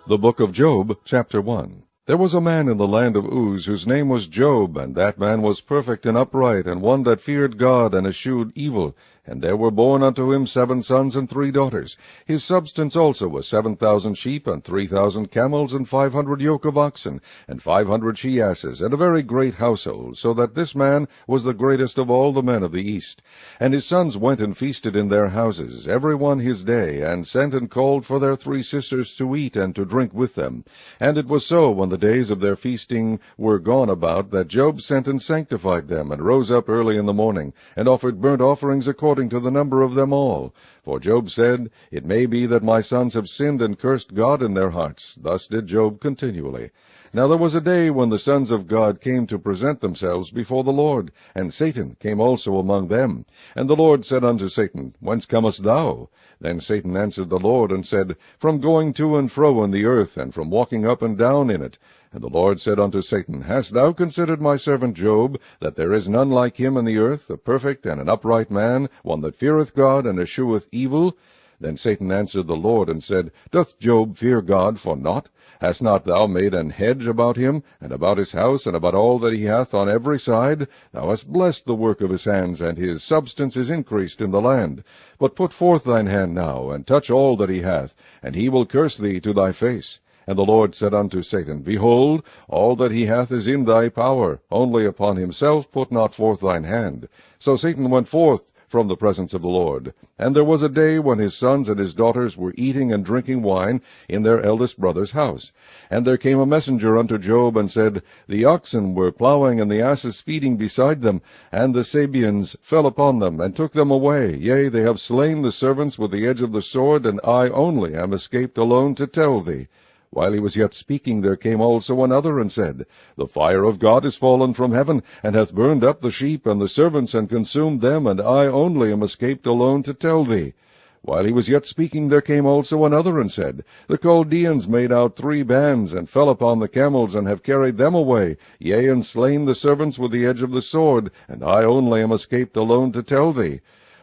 The Book of Job, chapter 1. There was a man in the land of Uz, whose name was Job, and that man was perfect and upright, and one that feared God and eschewed evil. And there were born unto him 7 sons and 3 daughters. His substance also was 7,000 sheep, and 3,000 camels, and 500 yoke of oxen, and 500 she-asses, and a very great household, so that this man was the greatest of all the men of the east. And his sons went and feasted in their houses, every one his day, and sent and called for their 3 sisters to eat and to drink with them. And it was so, when the days of their feasting were gone about, that Job sent and sanctified them, and rose up early in the morning, and offered burnt offerings according to the number of them all. For Job said, It may be that my sons have sinned and cursed God in their hearts. Thus did Job continually. Now there was a day when the sons of God came to present themselves before the Lord, and Satan came also among them. And the Lord said unto Satan, Whence comest thou? Then Satan answered the Lord, and said, From going to and fro in the earth, and from walking up and down in it. And the Lord said unto Satan, Hast thou considered my servant Job, that there is none like him in the earth, a perfect and an upright man, one that feareth God and escheweth evil? Then Satan answered the Lord, and said, Doth Job fear God for naught? Hast not thou made an hedge about him, and about his house, and about all that he hath on every side? Thou hast blessed the work of his hands, and his substance is increased in the land. But put forth thine hand now, and touch all that he hath, and he will curse thee to thy face. And the Lord said unto Satan, Behold, all that he hath is in thy power, only upon himself put not forth thine hand. So Satan went forth from the presence of the Lord. And there was a day when his sons and his daughters were eating and drinking wine in their eldest brother's house. And there came a messenger unto Job, and said, The oxen were plowing, and the asses feeding beside them, and the Sabeans fell upon them, and took them away. Yea, they have slain the servants with the edge of the sword, and I only am escaped alone to tell thee. While he was yet speaking, there came also another, and said, The fire of God is fallen from heaven, and hath burned up the sheep and the servants, and consumed them, and I only am escaped alone to tell thee. While he was yet speaking, there came also another, and said, The Chaldeans made out 3 bands, and fell upon the camels, and have carried them away, yea, and slain the servants with the edge of the sword, and I only am escaped alone to tell thee.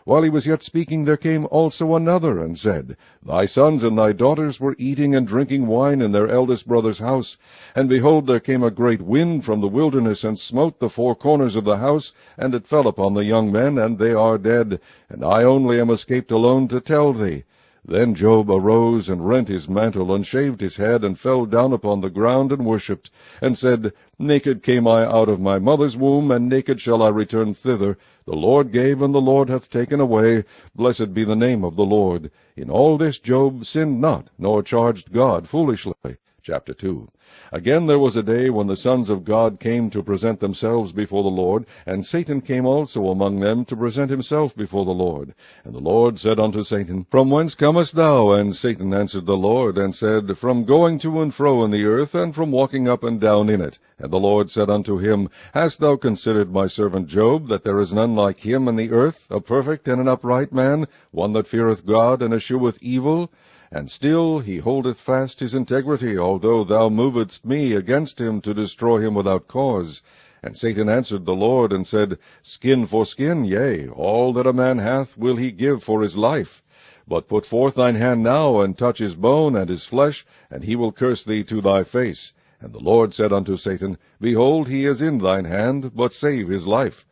While he was yet speaking, there came also another, and said, Thy sons and thy daughters were eating and drinking wine in their eldest brother's house. And behold, there came a great wind from the wilderness, and smote the 4 corners of the house, and it fell upon the young men, and they are dead. And I only am escaped alone to tell thee. Then Job arose, and rent his mantle, and shaved his head, and fell down upon the ground, and worshipped, and said, Naked came I out of my mother's womb, and naked shall I return thither. The Lord gave, and the Lord hath taken away. Blessed be the name of the Lord. In all this Job sinned not, nor charged God foolishly. Chapter 2. Again there was a day when the sons of God came to present themselves before the Lord, and Satan came also among them to present himself before the Lord. And the Lord said unto Satan, From whence comest thou? And Satan answered the Lord, and said, From going to and fro in the earth, and from walking up and down in it. And the Lord said unto him, Hast thou considered my servant Job, that there is none like him in the earth, a perfect and an upright man, one that feareth God and escheweth evil? And still he holdeth fast his integrity, although thou movedst me against him to destroy him without cause. And Satan answered the Lord, and said, Skin for skin, yea, all that a man hath will he give for his life. But put forth thine hand now, and touch his bone and his flesh, and he will curse thee to thy face. And the Lord said unto Satan, Behold, he is in thine hand, but save his life.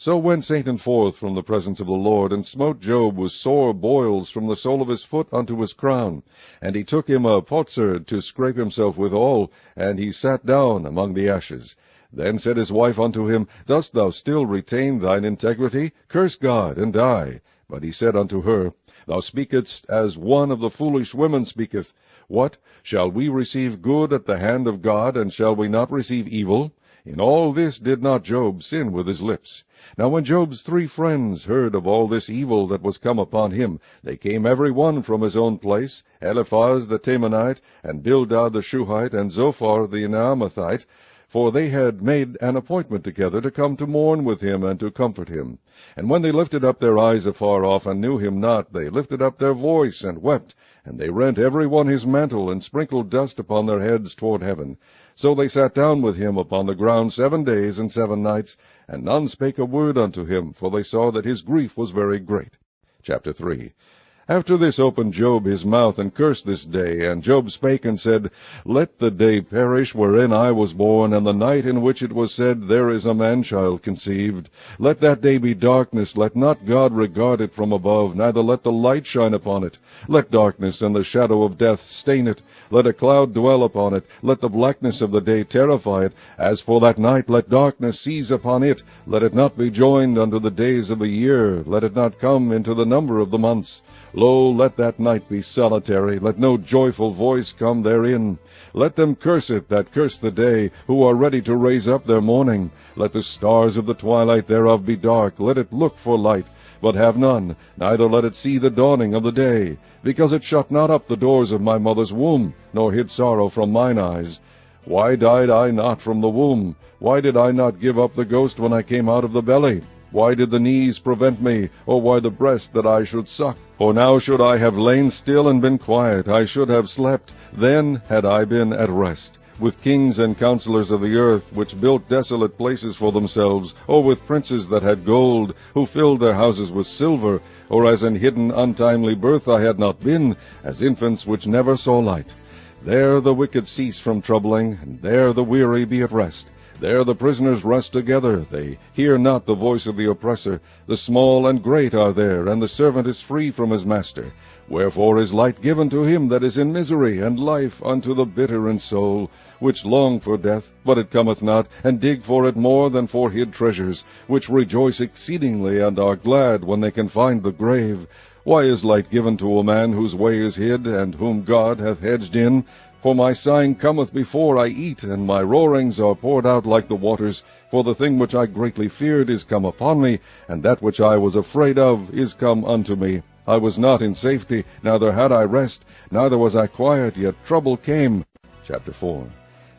So went Satan forth from the presence of the Lord, and smote Job with sore boils from the sole of his foot unto his crown. And he took him a potsherd to scrape himself withal, and he sat down among the ashes. Then said his wife unto him, Dost thou still retain thine integrity? Curse God, and die. But he said unto her, Thou speakest as one of the foolish women speaketh. What? Shall we receive good at the hand of God, and shall we not receive evil? In all this did not Job sin with his lips. Now when Job's 3 friends heard of all this evil that was come upon him, they came every one from his own place, Eliphaz the Temanite, and Bildad the Shuhite, and Zophar the Naamathite, for they had made an appointment together to come to mourn with him and to comfort him. And when they lifted up their eyes afar off, and knew him not, they lifted up their voice, and wept, and they rent every one his mantle, and sprinkled dust upon their heads toward heaven. So they sat down with him upon the ground 7 days and 7 nights, and none spake a word unto him, for they saw that his grief was very great. Chapter 3. After this opened Job his mouth, and cursed this day. And Job spake and said, Let the day perish wherein I was born, and the night in which it was said, There is a man-child conceived. Let that day be darkness, let not God regard it from above, neither let the light shine upon it. Let darkness and the shadow of death stain it. Let a cloud dwell upon it. Let the blackness of the day terrify it. As for that night, let darkness seize upon it. Let it not be joined unto the days of the year. Let it not come into the number of the months. Lo, let that night be solitary, let no joyful voice come therein. Let them curse it that curse the day, who are ready to raise up their mourning. Let the stars of the twilight thereof be dark, let it look for light, but have none, neither let it see the dawning of the day. Because it shut not up the doors of my mother's womb, nor hid sorrow from mine eyes. Why died I not from the womb? Why did I not give up the ghost when I came out of the belly? Why did the knees prevent me, or why the breast that I should suck? For now should I have lain still and been quiet, I should have slept, then had I been at rest. With kings and counselors of the earth, which built desolate places for themselves, or with princes that had gold, who filled their houses with silver, or as in hidden untimely birth I had not been, as infants which never saw light. There the wicked cease from troubling, and there the weary be at rest. There the prisoners rest together, they hear not the voice of the oppressor. The small and great are there, and the servant is free from his master. Wherefore is light given to him that is in misery, and life unto the bitter in soul, which long for death, but it cometh not, and dig for it more than for hid treasures, which rejoice exceedingly, and are glad when they can find the grave. Why is light given to a man whose way is hid, and whom God hath hedged in? For my sighing cometh before I eat, and my roarings are poured out like the waters. For the thing which I greatly feared is come upon me, and that which I was afraid of is come unto me. I was not in safety, neither had I rest, neither was I quiet, yet trouble came. Chapter 4.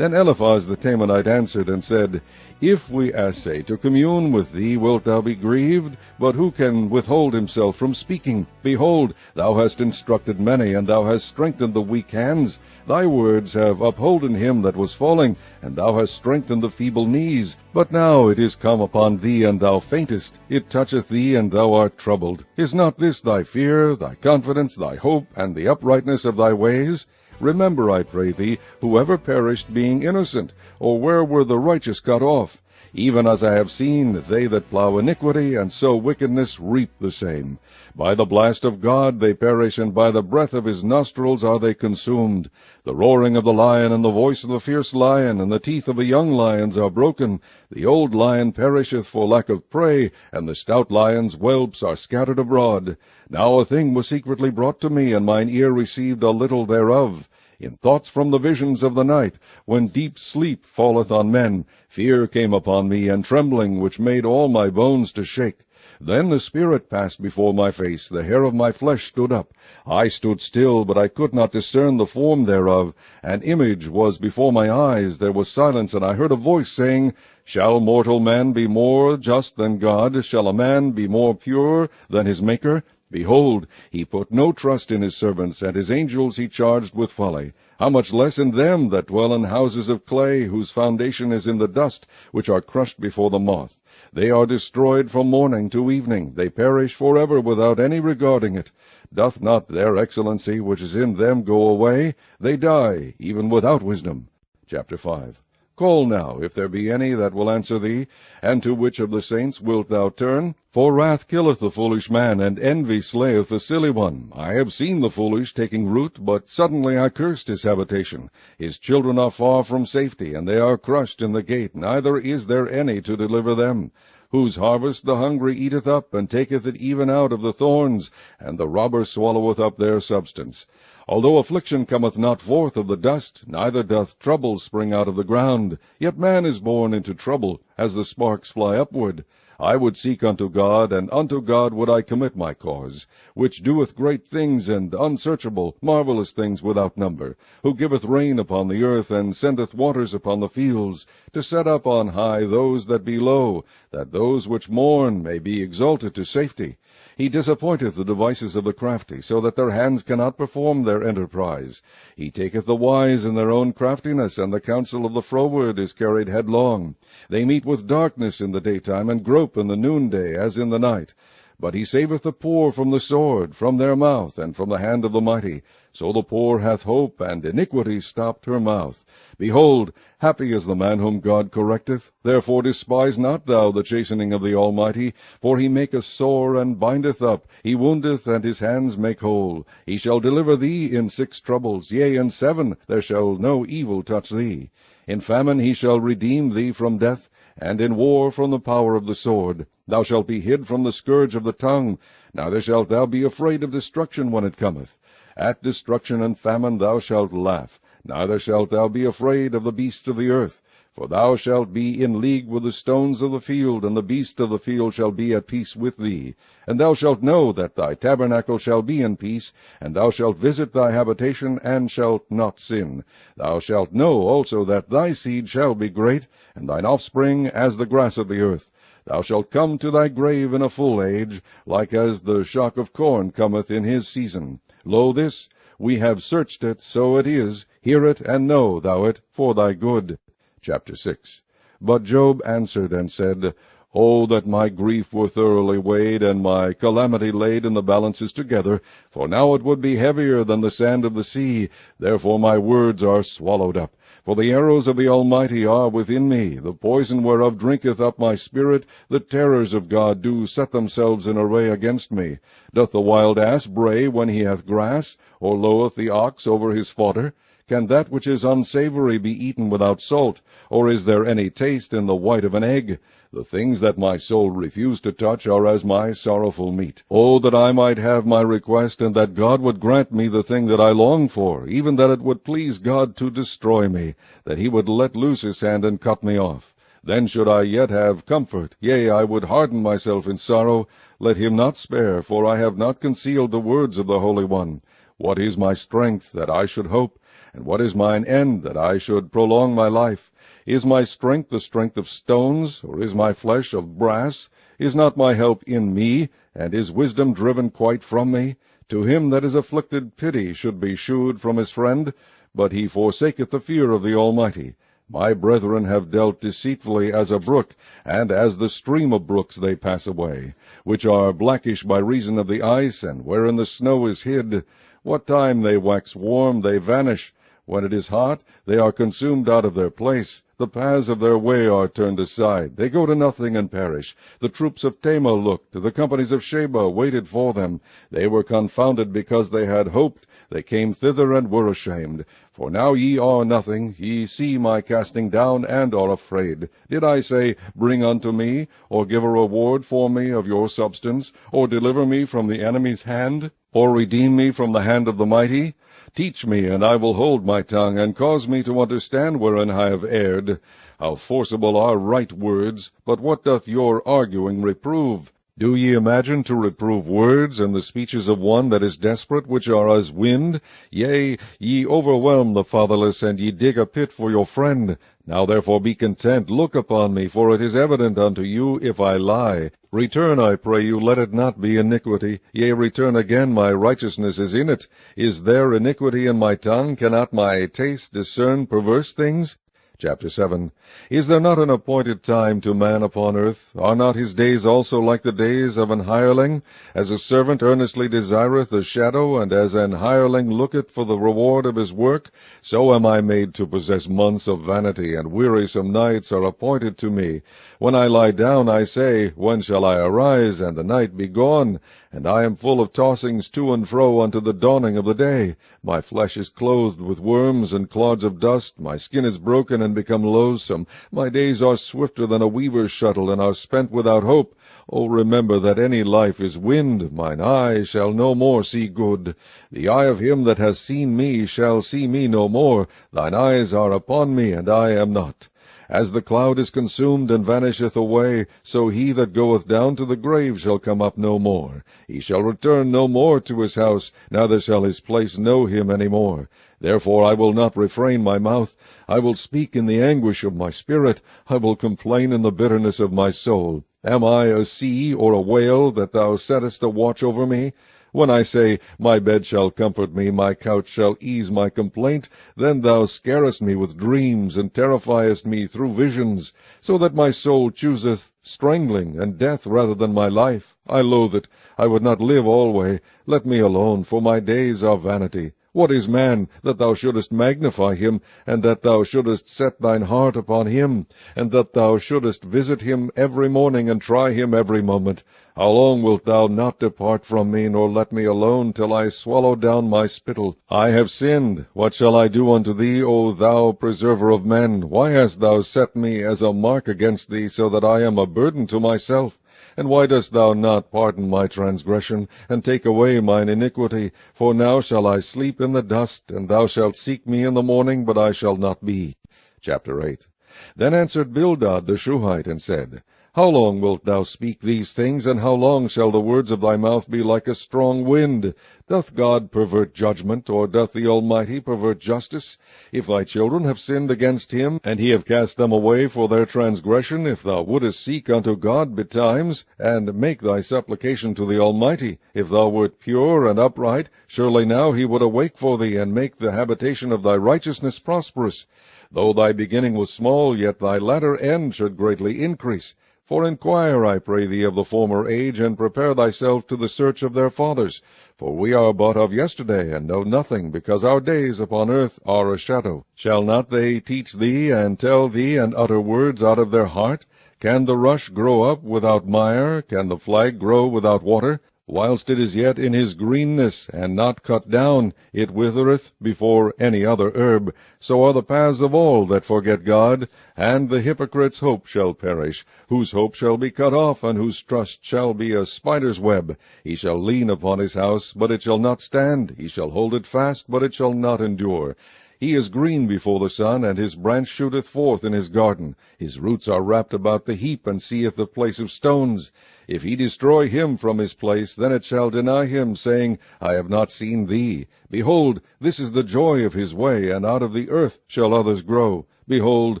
Then Eliphaz the Temanite answered and said, If we essay to commune with thee, wilt thou be grieved? But who can withhold himself from speaking? Behold, thou hast instructed many, and thou hast strengthened the weak hands. Thy words have upholden him that was falling, and thou hast strengthened the feeble knees. But now it is come upon thee, and thou faintest. It toucheth thee, and thou art troubled. Is not this thy fear, thy confidence, thy hope, and the uprightness of thy ways? Remember, I pray thee, whoever perished being innocent, or where were the righteous cut off? Even as I have seen, they that plow iniquity, and sow wickedness, reap the same. By the blast of God they perish, and by the breath of his nostrils are they consumed. The roaring of the lion, and the voice of the fierce lion, and the teeth of the young lions are broken. The old lion perisheth for lack of prey, and the stout lion's whelps are scattered abroad. Now a thing was secretly brought to me, and mine ear received a little thereof. In thoughts from the visions of the night, when deep sleep falleth on men, fear came upon me, and trembling, which made all my bones to shake. Then the Spirit passed before my face, the hair of my flesh stood up. I stood still, but I could not discern the form thereof. An image was before my eyes, there was silence, and I heard a voice saying, Shall mortal man be more just than God? Shall a man be more pure than his Maker? Behold, he put no trust in his servants, and his angels he charged with folly. How much less in them that dwell in houses of clay, whose foundation is in the dust, which are crushed before the moth. They are destroyed from morning to evening. They perish forever without any regarding it. Doth not their excellency which is in them go away? They die, even without wisdom. Chapter 5. Call now, if there be any that will answer thee, and to which of the saints wilt thou turn? For wrath killeth the foolish man, and envy slayeth the silly one. I have seen the foolish taking root, but suddenly I cursed his habitation. His children are far from safety, and they are crushed in the gate, neither is there any to deliver them. Whose harvest the hungry eateth up, and taketh it even out of the thorns, and the robber swalloweth up their substance. Although affliction cometh not forth of the dust, neither doth trouble spring out of the ground, yet man is born into trouble, as the sparks fly upward. I would seek unto God, and unto God would I commit my cause, which doeth great things and unsearchable, marvelous things without number, who giveth rain upon the earth, and sendeth waters upon the fields, to set up on high those that be low, that those which mourn may be exalted to safety. He disappointeth the devices of the crafty, so that their hands cannot perform their enterprise. He taketh the wise in their own craftiness, and the counsel of the froward is carried headlong. They meet with darkness in the daytime, and grope in the noonday as in the night. But he saveth the poor from the sword, from their mouth, and from the hand of the mighty. So the poor hath hope, and iniquity stopped her mouth. Behold, happy is the man whom God correcteth. Therefore despise not thou the chastening of the Almighty, for he maketh sore and bindeth up, he woundeth, and his hands make whole. He shall deliver thee in 6 troubles, yea, in 7 there shall no evil touch thee. In famine he shall redeem thee from death, and in war from the power of the sword. Thou shalt be hid from the scourge of the tongue, neither shalt thou be afraid of destruction when it cometh. At destruction and famine thou shalt laugh, neither shalt thou be afraid of the beasts of the earth. For thou shalt be in league with the stones of the field, and the beasts of the field shall be at peace with thee. And thou shalt know that thy tabernacle shall be in peace, and thou shalt visit thy habitation, and shalt not sin. Thou shalt know also that thy seed shall be great, and thine offspring as the grass of the earth. Thou shalt come to thy grave in a full age, like as the shock of corn cometh in his season. Lo this, we have searched it, so it is. Hear it, and know thou it, for thy good. Chapter 6. But Job answered and said, O that my grief were thoroughly weighed, and my calamity laid in the balances together, for now it would be heavier than the sand of the sea. Therefore my words are swallowed up. For the arrows of the Almighty are within me, the poison whereof drinketh up my spirit. The terrors of God do set themselves in array against me. Doth the wild ass bray when he hath grass, or loweth the ox over his fodder? Can that which is unsavory be eaten without salt, or is there any taste in the white of an egg? The things that my soul refused to touch are as my sorrowful meat. O that I might have my request, and that God would grant me the thing that I long for, even that it would please God to destroy me, that he would let loose his hand and cut me off. Then should I yet have comfort, yea, I would harden myself in sorrow. Let him not spare, for I have not concealed the words of the Holy One. What is my strength, that I should hope? And what is mine end, that I should prolong my life? Is my strength the strength of stones, or is my flesh of brass? Is not my help in me, and is wisdom driven quite from me? To him that is afflicted pity should be shewed from his friend, but he forsaketh the fear of the Almighty. My brethren have dealt deceitfully as a brook, and as the stream of brooks they pass away, which are blackish by reason of the ice, and wherein the snow is hid. What time they wax warm, they vanish. When it is hot, they are consumed out of their place. The paths of their way are turned aside. They go to nothing and perish. The troops of Tamar looked. The companies of Sheba waited for them. They were confounded because they had hoped. They came thither and were ashamed. For now ye are nothing. Ye see my casting down, and are afraid. Did I say, Bring unto me, or give a reward for me of your substance, or deliver me from the enemy's hand, or redeem me from the hand of the mighty? Teach me, and I will hold my tongue, and cause me to understand wherein I have erred. How forcible are right words! But what doth your arguing reprove? Do ye imagine to reprove words, and the speeches of one that is desperate, which are as wind? Yea, ye overwhelm the fatherless, and ye dig a pit for your friend. Now therefore be content, look upon me, for it is evident unto you if I lie. Return, I pray you, let it not be iniquity. Yea, return again, my righteousness is in it. Is there iniquity in my tongue? Cannot my taste discern perverse things? Chapter 7. Is there not an appointed time to man upon earth? Are not his days also like the days of an hireling? As a servant earnestly desireth a shadow, and as an hireling looketh for the reward of his work, so am I made to possess months of vanity, and wearisome nights are appointed to me. When I lie down, I say, When shall I arise, and the night be gone? And I am full of tossings to and fro unto the dawning of the day. My flesh is clothed with worms and clods of dust. My skin is broken and become loathsome. My days are swifter than a weaver's shuttle, and are spent without hope. O remember that any life is wind. Mine eye shall no more see good. The eye of him that has seen me shall see me no more. Thine eyes are upon me, and I am not. As the cloud is consumed and vanisheth away, so he that goeth down to the grave shall come up no more. He shall return no more to his house, neither shall his place know him any more. Therefore I will not refrain my mouth. I will speak in the anguish of my spirit. I will complain in the bitterness of my soul. Am I a sea or a whale, that thou settest a watch over me? When I say, My bed shall comfort me, my couch shall ease my complaint, then thou scarest me with dreams, and terrifiest me through visions, so that my soul chooseth strangling and death rather than my life. I loathe it. I would not live alway. Let me alone, for my days are vanity. What is man, that thou shouldest magnify him, and that thou shouldest set thine heart upon him, and that thou shouldest visit him every morning, and try him every moment? How long wilt thou not depart from me, nor let me alone, till I swallow down my spittle? I have sinned. What shall I do unto thee, O thou preserver of men? Why hast thou set me as a mark against thee, so that I am a burden to myself? And why dost thou not pardon my transgression, and take away mine iniquity? For now shall I sleep in the dust, and thou shalt seek me in the morning, but I shall not be. Chapter 8. Then answered Bildad the Shuhite, and said, How long wilt thou speak these things, and how long shall the words of thy mouth be like a strong wind? Doth God pervert judgment, or doth the Almighty pervert justice? If thy children have sinned against him, and he have cast them away for their transgression, if thou wouldest seek unto God betimes, and make thy supplication to the Almighty, if thou wert pure and upright, surely now he would awake for thee, and make the habitation of thy righteousness prosperous. Though thy beginning was small, yet thy latter end should greatly increase. For inquire, I pray thee, of the former age, and prepare thyself to the search of their fathers. For we are but of yesterday, and know nothing, because our days upon earth are a shadow. Shall not they teach thee, and tell thee, and utter words out of their heart? Can the rush grow up without mire? Can the flag grow without water? Whilst it is yet in his greenness, and not cut down, it withereth before any other herb. So are the paths of all that forget God, and the hypocrite's hope shall perish, whose hope shall be cut off, and whose trust shall be a spider's web. He shall lean upon his house, but it shall not stand. He shall hold it fast, but it shall not endure. He is green before the sun, and his branch shooteth forth in his garden. His roots are wrapped about the heap, and seeth the place of stones. If he destroy him from his place, then it shall deny him, saying, I have not seen thee. Behold, this is the joy of his way, and out of the earth shall others grow. Behold,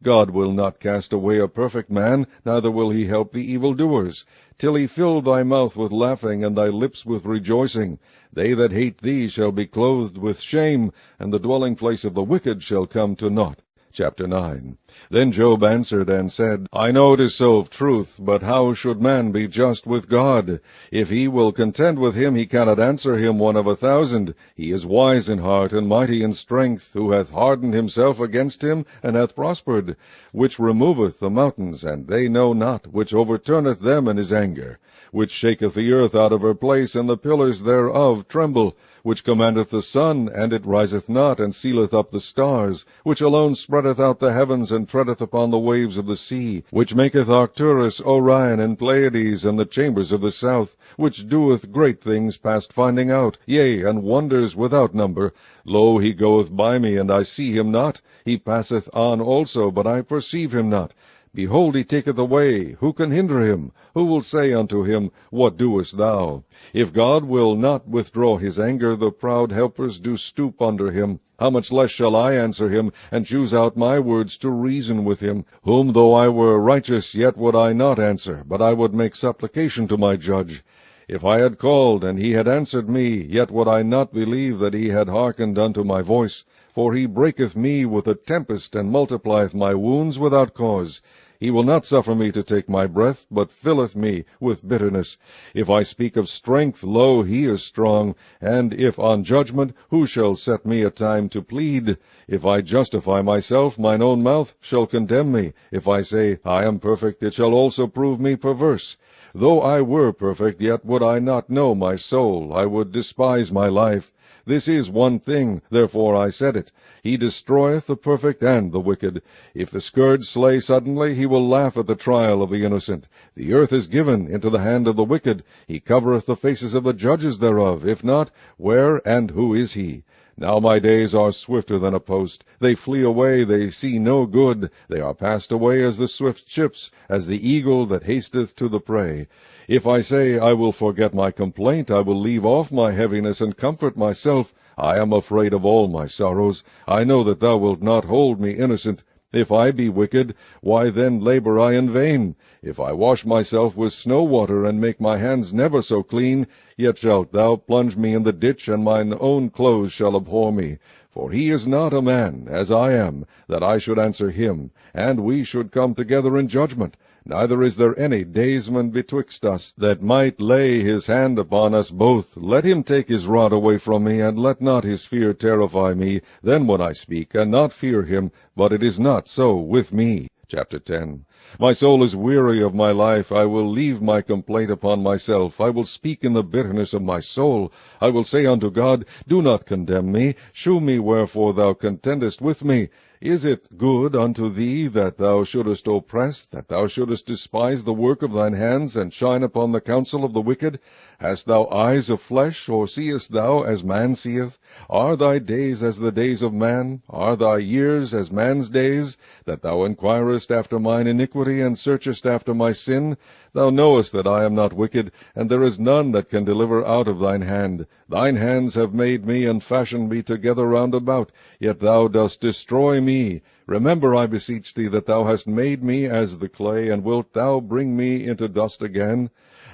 God will not cast away a perfect man, neither will he help the evildoers, till he fill thy mouth with laughing, and thy lips with rejoicing. They that hate thee shall be clothed with shame, and the dwelling place of the wicked shall come to naught. Chapter 9. Then Job answered and said, I know it is so of truth, but how should man be just with God? If he will contend with him, he cannot answer him 1 of 1,000. He is wise in heart, and mighty in strength, who hath hardened himself against him, and hath prospered, which removeth the mountains, and they know not, which overturneth them in his anger, which shaketh the earth out of her place, and the pillars thereof tremble, which commandeth the sun, and it riseth not, and sealeth up the stars, which alone spreadeth out the heavens, and treadeth upon the waves of the sea, which maketh Arcturus, Orion, and Pleiades, and the chambers of the south, which doeth great things past finding out, yea, and wonders without number. Lo, he goeth by me, and I see him not. He passeth on also, but I perceive him not. Behold, he taketh away. Who can hinder him? Who will say unto him, What doest thou? If God will not withdraw his anger, the proud helpers do stoop under him. How much less shall I answer him, and choose out my words to reason with him? Whom though I were righteous, yet would I not answer, but I would make supplication to my judge. If I had called, and he had answered me, yet would I not believe that he had hearkened unto my voice. For he breaketh me with a tempest, and multiplieth my wounds without cause. He will not suffer me to take my breath, but filleth me with bitterness. If I speak of strength, lo, he is strong. And if on judgment, who shall set me a time to plead? If I justify myself, mine own mouth shall condemn me. If I say, I am perfect, it shall also prove me perverse. Though I were perfect, yet would I not know my soul. I would despise my life. This is one thing, therefore I said it. He destroyeth the perfect and the wicked. If the scourge slay suddenly, he will laugh at the trial of the innocent. The earth is given into the hand of the wicked. He covereth the faces of the judges thereof. If not, where and who is he? Now my days are swifter than a post. They flee away, they see no good. They are passed away as the swift ships, as the eagle that hasteth to the prey. If I say, I will forget my complaint, I will leave off my heaviness and comfort myself, I am afraid of all my sorrows. I know that thou wilt not hold me innocent. If I be wicked, why then labor I in vain? If I wash myself with snow water, and make my hands never so clean, yet shalt thou plunge me in the ditch, and mine own clothes shall abhor me. For he is not a man, as I am, that I should answer him, and we should come together in judgment. Neither is there any daysman betwixt us, that might lay his hand upon us both. Let him take his rod away from me, and let not his fear terrify me. Then would I speak, and not fear him, but it is not so with me. Chapter 10. My soul is weary of my life. I will leave my complaint upon myself. I will speak in the bitterness of my soul. I will say unto God, Do not condemn me. Shew me wherefore thou contendest with me. Is it good unto thee that thou shouldest oppress, that thou shouldest despise the work of thine hands, and shine upon the counsel of the wicked? Hast thou eyes of flesh, or seest thou as man seeth? Are thy days as the days of man? Are thy years as man's days? That thou inquirest after mine iniquity, and searchest after my sin? Thou knowest that I am not wicked, and there is none that can deliver out of thine hand. Thine hands have made me, and fashioned me together round about, yet thou dost destroy me. Remember, I beseech thee, that thou hast made me as the clay, and wilt thou bring me into dust again?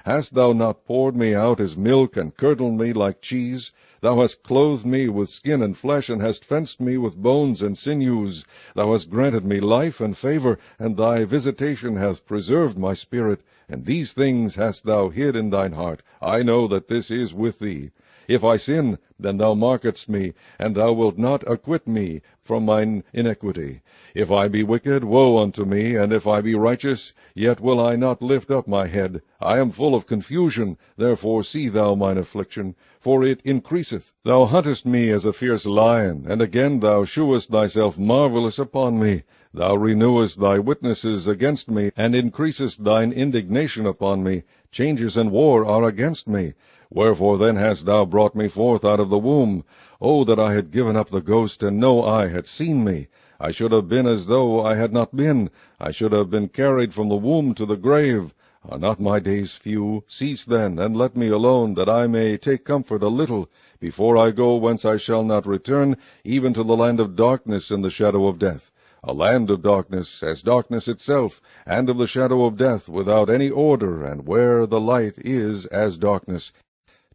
Hast thou not poured me out as milk, and curdled me like cheese? Thou hast clothed me with skin and flesh, and hast fenced me with bones and sinews. Thou hast granted me life and favor, and thy visitation hath preserved my spirit. And these things hast thou hid in thine heart. I know that this is with thee. If I sin, then thou markest me, and thou wilt not acquit me from mine iniquity. If I be wicked, woe unto me, and if I be righteous, yet will I not lift up my head. I am full of confusion, therefore see thou mine affliction, for it increaseth. Thou huntest me as a fierce lion, and again thou shewest thyself marvelous upon me. Thou renewest thy witnesses against me, and increasest thine indignation upon me. Changes and war are against me. Wherefore then hast thou brought me forth out of the womb? O that I had given up the ghost, and no eye had seen me! I should have been as though I had not been. I should have been carried from the womb to the grave. Are not my days few? Cease then, and let me alone, that I may take comfort a little, before I go whence I shall not return, even to the land of darkness and the shadow of death. A land of darkness, as darkness itself, and of the shadow of death, without any order, and where the light is as darkness.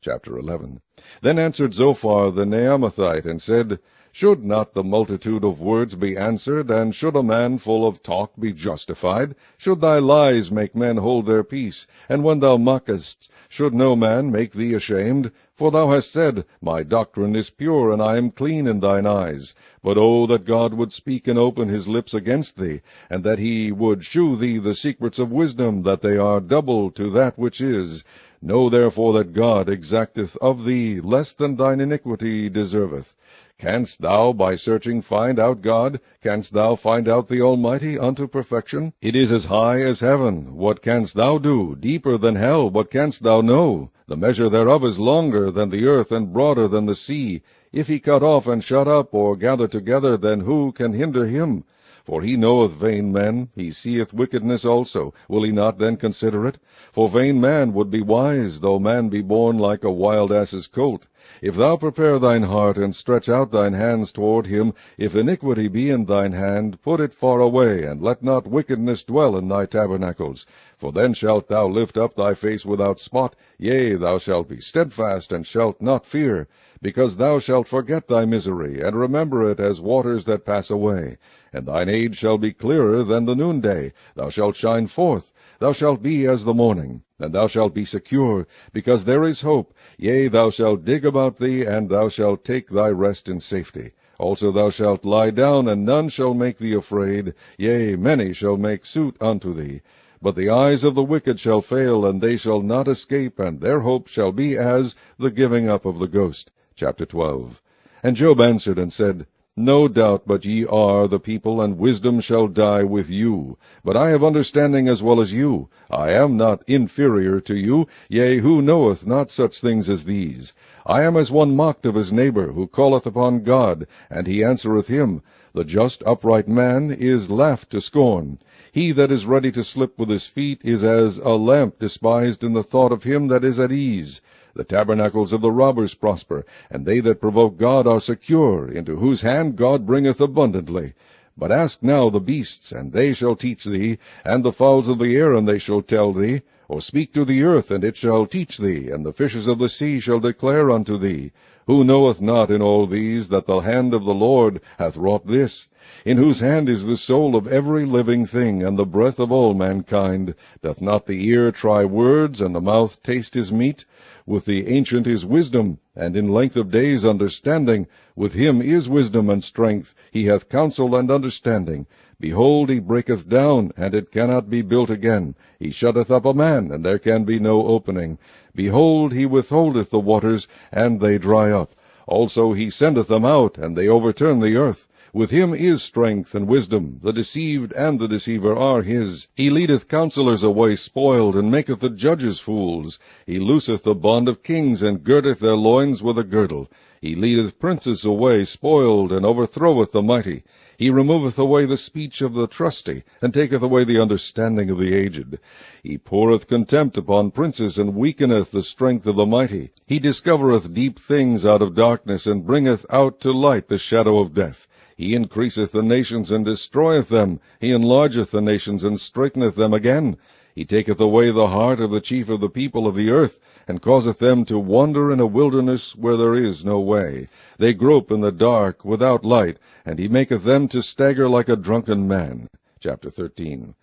Chapter 11. Then answered Zophar the Naamathite, and said, Should not the multitude of words be answered, and should a man full of talk be justified? Should thy lies make men hold their peace? And when thou mockest, should no man make thee ashamed? For thou hast said, My doctrine is pure, and I am clean in thine eyes. But oh, that God would speak and open his lips against thee, and that he would shew thee the secrets of wisdom, that they are double to that which is. Know therefore that God exacteth of thee less than thine iniquity deserveth. Canst thou by searching find out God? Canst thou find out the Almighty unto perfection? It is as high as heaven. What canst thou do? Deeper than hell. What canst thou know? The measure thereof is longer than the earth, and broader than the sea. If he cut off and shut up, or gather together, then who can hinder him? For he knoweth vain men, he seeth wickedness also. Will he not then consider it? For vain man would be wise, though man be born like a wild ass's colt. If thou prepare thine heart, and stretch out thine hands toward him, if iniquity be in thine hand, put it far away, and let not wickedness dwell in thy tabernacles. For then shalt thou lift up thy face without spot, yea, thou shalt be steadfast, and shalt not fear, because thou shalt forget thy misery, and remember it as waters that pass away. And thine age shall be clearer than the noonday. Thou shalt shine forth. Thou shalt be as the morning. And thou shalt be secure, because there is hope. Yea, thou shalt dig about thee, and thou shalt take thy rest in safety. Also thou shalt lie down, and none shall make thee afraid. Yea, many shall make suit unto thee. But the eyes of the wicked shall fail, and they shall not escape, and their hope shall be as the giving up of the ghost. Chapter 12. And Job answered and said, No doubt but ye are the people, and wisdom shall die with you. But I have understanding as well as you. I am not inferior to you. Yea, who knoweth not such things as these? I am as one mocked of his neighbor, who calleth upon God, and he answereth him. The just upright man is laughed to scorn. He that is ready to slip with his feet is as a lamp despised in the thought of him that is at ease. The tabernacles of the robbers prosper, and they that provoke God are secure, into whose hand God bringeth abundantly. But ask now the beasts, and they shall teach thee, and the fowls of the air, and they shall tell thee. Or speak to the earth, and it shall teach thee, and the fishes of the sea shall declare unto thee. Who knoweth not in all these that the hand of the Lord hath wrought this? In whose hand is the soul of every living thing, and the breath of all mankind? Doth not the ear try words, and the mouth taste his meat? With the ancient is wisdom, and in length of days understanding. With him is wisdom and strength, he hath counsel and understanding. Behold, he breaketh down, and it cannot be built again. He shutteth up a man, and there can be no opening. Behold, he withholdeth the waters, and they dry up. Also he sendeth them out, and they overturn the earth. With him is strength and wisdom. The deceived and the deceiver are his. He leadeth counselors away spoiled, and maketh the judges fools. He looseth the bond of kings, and girdeth their loins with a girdle. He leadeth princes away spoiled, and overthroweth the mighty. He removeth away the speech of the trusty, and taketh away the understanding of the aged. He poureth contempt upon princes, and weakeneth the strength of the mighty. He discovereth deep things out of darkness, and bringeth out to light the shadow of death. He increaseth the nations, and destroyeth them. He enlargeth the nations, and straighteneth them again. He taketh away the heart of the chief of the people of the earth, and causeth them to wander in a wilderness where there is no way. They grope in the dark without light, and he maketh them to stagger like a drunken man. Chapter 13.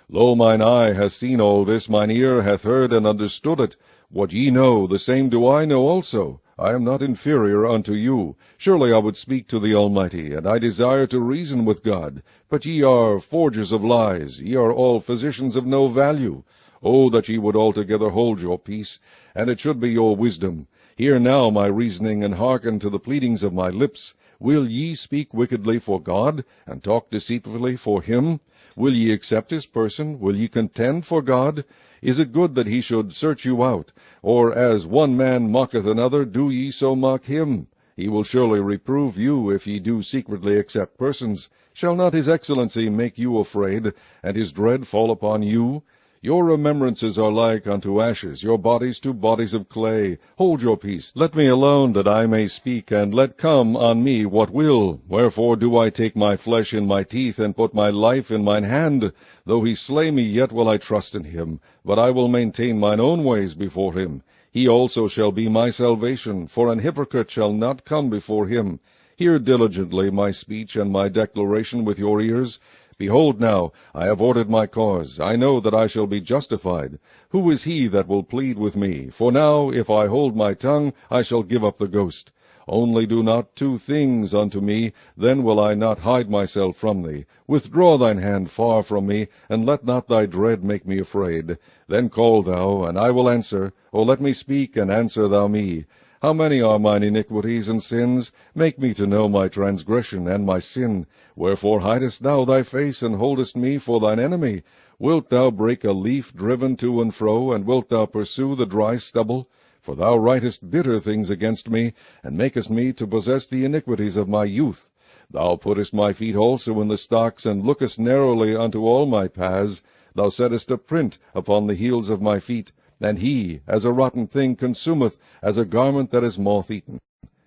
Lo, mine eye hath seen all this, mine ear hath heard and understood it. What ye know, the same do I know also. I am not inferior unto you. Surely I would speak to the Almighty, and I desire to reason with God. But ye are forgers of lies, ye are all physicians of no value. O that ye would altogether hold your peace, and it should be your wisdom. Hear now my reasoning, and hearken to the pleadings of my lips. Will ye speak wickedly for God, and talk deceitfully for him? Will ye accept his person? Will ye contend for God? Is it good that he should search you out? Or as one man mocketh another, do ye so mock him? He will surely reprove you, if ye do secretly accept persons. Shall not his excellency make you afraid, and his dread fall upon you? Your remembrances are like unto ashes, your bodies to bodies of clay. Hold your peace, let me alone, that I may speak, and let come on me what will. Wherefore do I take my flesh in my teeth, and put my life in mine hand? Though he slay me, yet will I trust in him. But I will maintain mine own ways before him. He also shall be my salvation, for an hypocrite shall not come before him. Hear diligently my speech and my declaration with your ears. Behold now, I have ordered my cause. I know that I shall be justified. Who is he that will plead with me? For now, if I hold my tongue, I shall give up the ghost. Only do not two things unto me, then will I not hide myself from thee. Withdraw thine hand far from me, and let not thy dread make me afraid. Then call thou, and I will answer, or let me speak, and answer thou me. How many are mine iniquities and sins? Make me to know my transgression and my sin. Wherefore hidest thou thy face, and holdest me for thine enemy? Wilt thou break a leaf driven to and fro, and wilt thou pursue the dry stubble? For thou writest bitter things against me, and makest me to possess the iniquities of my youth. Thou puttest my feet also in the stocks, and lookest narrowly unto all my paths. Thou settest a print upon the heels of my feet, and he, as a rotten thing, consumeth, as a garment that is moth-eaten.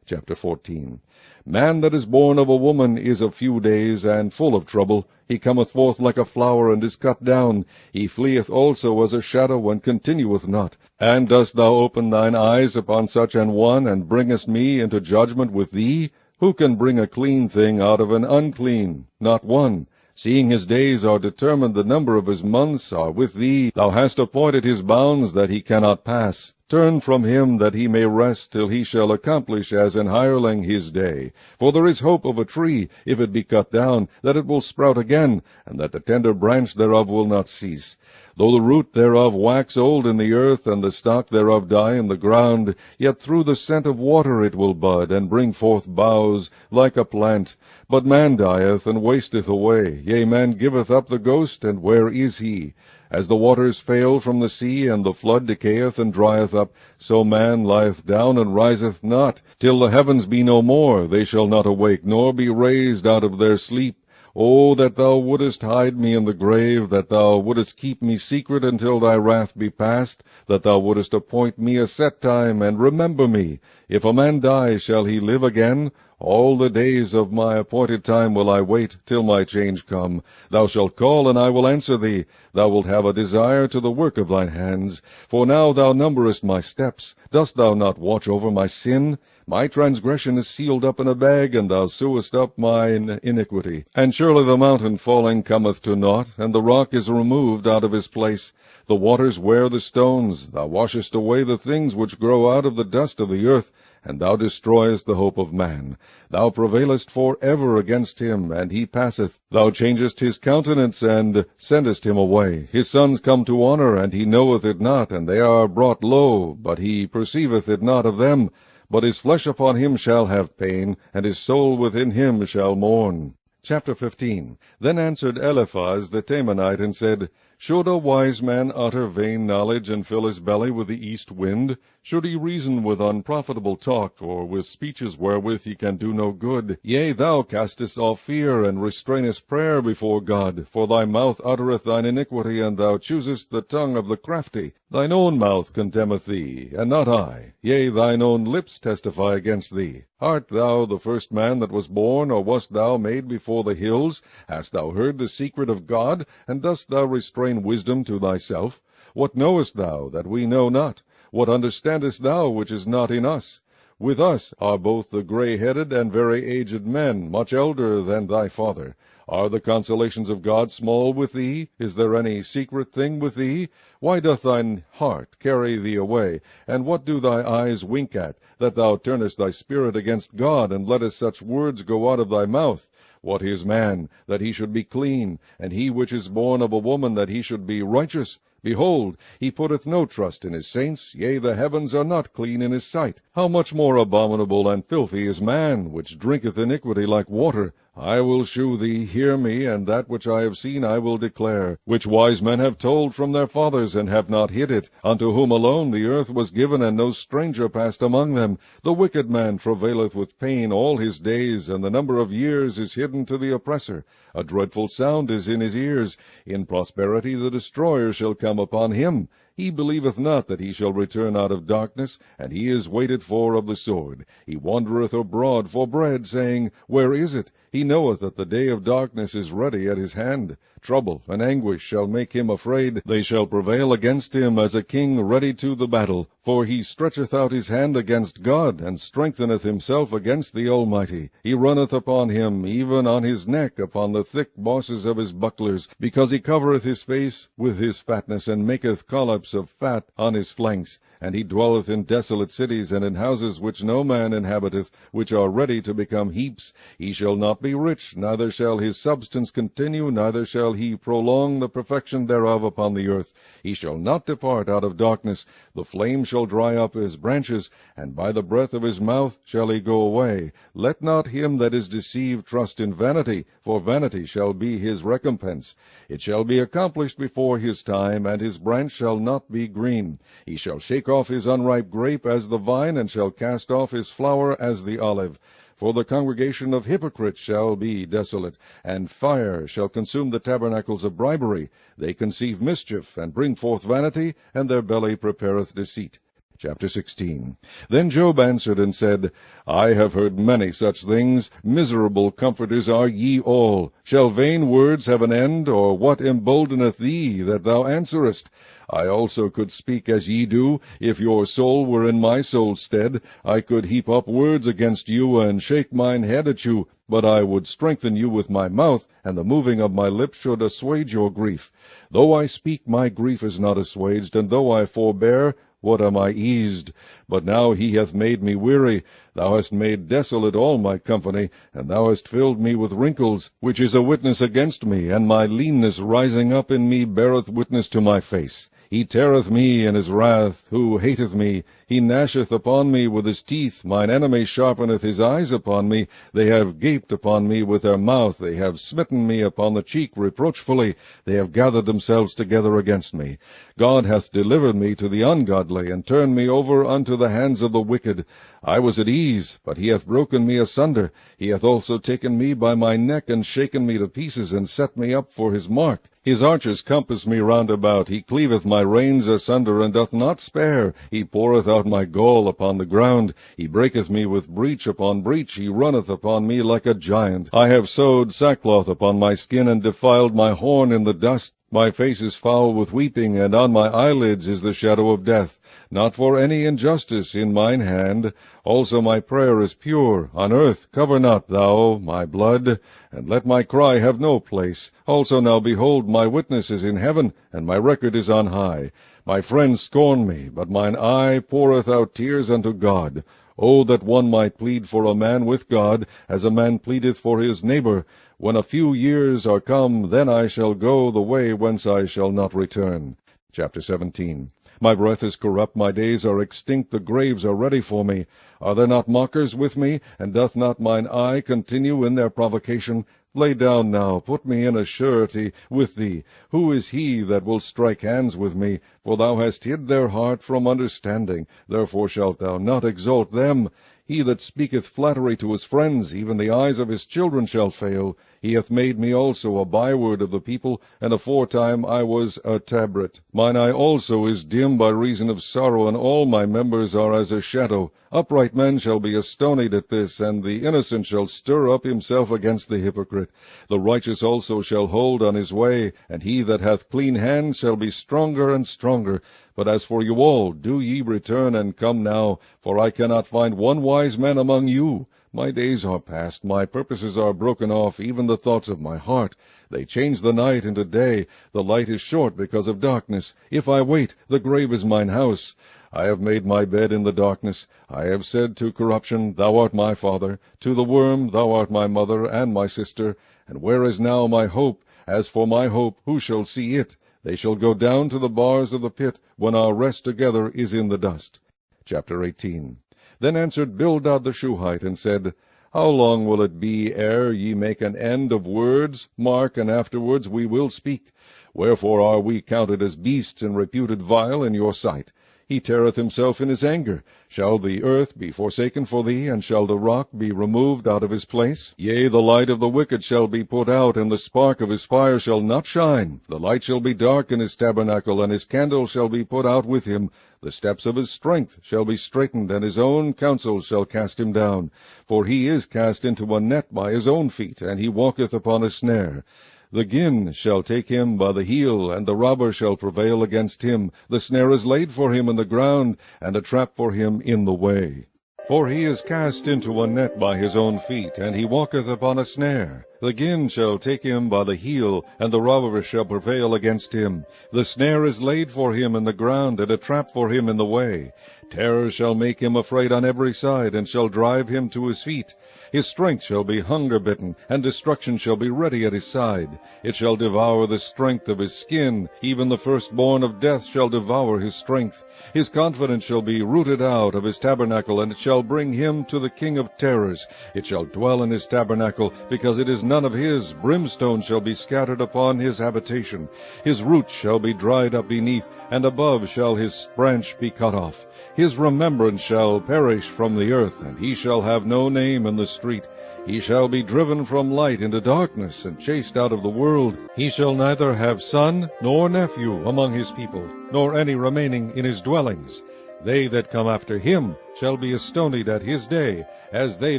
Chapter 14. Man that is born of a woman is of few days, and full of trouble. He cometh forth like a flower, and is cut down. He fleeth also as a shadow, and continueth not. And dost thou open thine eyes upon such an one, and bringest me into judgment with thee? Who can bring a clean thing out of an unclean? Not one. Seeing his days are determined, the number of his months are with thee. Thou hast appointed his bounds, that he cannot pass. Turn from him, that he may rest, till he shall accomplish as an hireling his day. For there is hope of a tree, if it be cut down, that it will sprout again, and that the tender branch thereof will not cease. Though the root thereof wax old in the earth, and the stock thereof die in the ground, yet through the scent of water it will bud, and bring forth boughs, like a plant. But man dieth, and wasteth away. Yea, man giveth up the ghost, and where is he? As the waters fail from the sea, and the flood decayeth and drieth up, so man lieth down and riseth not. Till the heavens be no more, they shall not awake, nor be raised out of their sleep. O that thou wouldest hide me in the grave, that thou wouldest keep me secret until thy wrath be past, that thou wouldest appoint me a set time, and remember me. If a man die, shall he live again? All the days of my appointed time will I wait, till my change come. Thou shalt call, and I will answer thee. Thou wilt have a desire to the work of thine hands. For now thou numberest my steps. Dost thou not watch over my sin? My transgression is sealed up in a bag, and thou sewest up mine iniquity. And surely the mountain falling cometh to naught, and the rock is removed out of his place. The waters wear the stones. Thou washest away the things which grow out of the dust of the earth, and thou destroyest the hope of man. Thou prevailest for ever against him, and he passeth. Thou changest his countenance, and sendest him away. His sons come to honor, and he knoweth it not, and they are brought low, but he perceiveth it not of them. But his flesh upon him shall have pain, and his soul within him shall mourn. Chapter 15. Then answered Eliphaz the Temanite, and said, Should a wise man utter vain knowledge, and fill his belly with the east wind? Should he reason with unprofitable talk, or with speeches wherewith he can do no good? Yea, thou castest off fear, and restrainest prayer before God. For thy mouth uttereth thine iniquity, and thou choosest the tongue of the crafty. Thine own mouth condemneth thee, and not I. Yea, thine own lips testify against thee. Art thou the first man that was born, or wast thou made before the hills? Hast thou heard the secret of God, and dost thou restrain wisdom to thyself? What knowest thou that we know not? What understandest thou which is not in us? With us are both the grey-headed and very aged men, much elder than thy father. Are the consolations of God small with thee? Is there any secret thing with thee? Why doth thine heart carry thee away? And what do thy eyes wink at, that thou turnest thy spirit against God, and lettest such words go out of thy mouth? What is man, that he should be clean, and he which is born of a woman, that he should be righteous? Behold, he putteth no trust in his saints, yea, the heavens are not clean in his sight. How much more abominable and filthy is man, which drinketh iniquity like water? I will shew thee, hear me, and that which I have seen I will declare, which wise men have told from their fathers, and have not hid it, unto whom alone the earth was given, and no stranger passed among them. The wicked man travaileth with pain all his days, and the number of years is hidden to the oppressor. A dreadful sound is in his ears. In prosperity the destroyer shall come upon him. He believeth not that he shall return out of darkness, and he is waited for of the sword. He wandereth abroad for bread, saying, Where is it? He knoweth that the day of darkness is ready at his hand. Trouble and anguish shall make him afraid. They shall prevail against him as a king ready to the battle. For he stretcheth out his hand against God, and strengtheneth himself against the Almighty. He runneth upon him, even on his neck, upon the thick bosses of his bucklers, because he covereth his face with his fatness, and maketh collops of fat on his flanks. And he dwelleth in desolate cities, and in houses which no man inhabiteth, which are ready to become heaps. He shall not be rich, neither shall his substance continue, neither shall he prolong the perfection thereof upon the earth. He shall not depart out of darkness. The flame shall dry up his branches, and by the breath of his mouth shall he go away. Let not him that is deceived trust in vanity, for vanity shall be his recompense. It shall be accomplished before his time, and his branch shall not be green. He shall shake off his unripe grape as the vine, and shall cast off his flower as the olive. For the congregation of hypocrites shall be desolate, and fire shall consume the tabernacles of bribery. They conceive mischief, and bring forth vanity, and their belly prepareth deceit. Chapter 16. Then Job answered and said, I have heard many such things. Miserable comforters are ye all. Shall vain words have an end, or what emboldeneth thee that thou answerest? I also could speak as ye do. If your soul were in my soul's stead, I could heap up words against you, and shake mine head at you. But I would strengthen you with my mouth, and the moving of my lips should assuage your grief. Though I speak, my grief is not assuaged, and though I forbear, what am I eased? But now he hath made me weary. Thou hast made desolate all my company, and thou hast filled me with wrinkles, which is a witness against me, and my leanness rising up in me beareth witness to my face. He teareth me in his wrath, who hateth me. He gnasheth upon me with his teeth. Mine enemy sharpeneth his eyes upon me. They have gaped upon me with their mouth. They have smitten me upon the cheek reproachfully. They have gathered themselves together against me. God hath delivered me to the ungodly, and turned me over unto the hands of the wicked. I was at ease, but he hath broken me asunder. He hath also taken me by my neck, and shaken me to pieces, and set me up for his mark. His archers compass me round about. He cleaveth my reins asunder, and doth not spare. He poureth out my gall upon the ground. He breaketh me with breach upon breach. He runneth upon me like a giant. I have sewed sackcloth upon my skin, and defiled my horn in the dust. My face is foul with weeping, and on my eyelids is the shadow of death. Not for any injustice in mine hand. Also my prayer is pure. On earth cover not thou my blood, and let my cry have no place. Also now behold, my witness is in heaven, and my record is on high. My friends scorn me, but mine eye poureth out tears unto God. Oh, that one might plead for a man with God, as a man pleadeth for his neighbor. When a few years are come, then I shall go the way whence I shall not return. Chapter 17. My breath is corrupt, my days are extinct, the graves are ready for me. Are there not mockers with me, and doth not mine eye continue in their provocation? Lay down now, put me in a surety with thee. Who is he that will strike hands with me? For thou hast hid their heart from understanding, therefore shalt thou not exalt them. He that speaketh flattery to his friends, even the eyes of his children shall fail. He hath made me also a byword of the people, and aforetime I was a tabret. Mine eye also is dim by reason of sorrow, and all my members are as a shadow. Upright men shall be astonied at this, and the innocent shall stir up himself against the hypocrite. The righteous also shall hold on his way, and he that hath clean hands shall be stronger and stronger. But as for you all, do ye return and come now, for I cannot find one wise man among you. My days are past, my purposes are broken off, even the thoughts of my heart. They change the night into day, the light is short because of darkness. If I wait, the grave is mine house. I have made my bed in the darkness. I have said to corruption, Thou art my father. To the worm, Thou art my mother and my sister. And where is now my hope? As for my hope, who shall see it? They shall go down to the bars of the pit, when our rest together is in the dust. Chapter 18. Then answered Bildad the Shuhite, and said, How long will it be ere ye make an end of words? Mark, and afterwards we will speak. Wherefore are we counted as beasts, and reputed vile in your sight? He teareth himself in his anger. Shall the earth be forsaken for thee, and shall the rock be removed out of his place? Yea, the light of the wicked shall be put out, and the spark of his fire shall not shine. The light shall be dark in his tabernacle, and his candle shall be put out with him. The steps of his strength shall be straitened, and his own counsel shall cast him down. For he is cast into a net by his own feet, and he walketh upon a snare. The gin shall take him by the heel, and the robber shall prevail against him. The snare is laid for him in the ground, and a trap for him in the way. For he is cast into a net by his own feet, and he walketh upon a snare. The gin shall take him by the heel, and the robber shall prevail against him. The snare is laid for him in the ground, and a trap for him in the way. Terror shall make him afraid on every side, and shall drive him to his feet. His strength shall be hunger-bitten, and destruction shall be ready at his side. It shall devour the strength of his skin, even the firstborn of death shall devour his strength. His confidence shall be rooted out of his tabernacle, and it shall bring him to the king of terrors. It shall dwell in his tabernacle, because it is none of his. Brimstone shall be scattered upon his habitation. His roots shall be dried up beneath, and above shall his branch be cut off. His remembrance shall perish from the earth, and he shall have no name in the street. He shall be driven from light into darkness, and chased out of the world. He shall neither have son nor nephew among his people, nor any remaining in his dwellings. They that come after him shall be astonied at his day, as they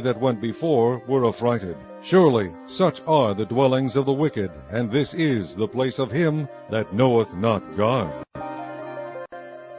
that went before were affrighted. Surely such are the dwellings of the wicked, and this is the place of him that knoweth not God.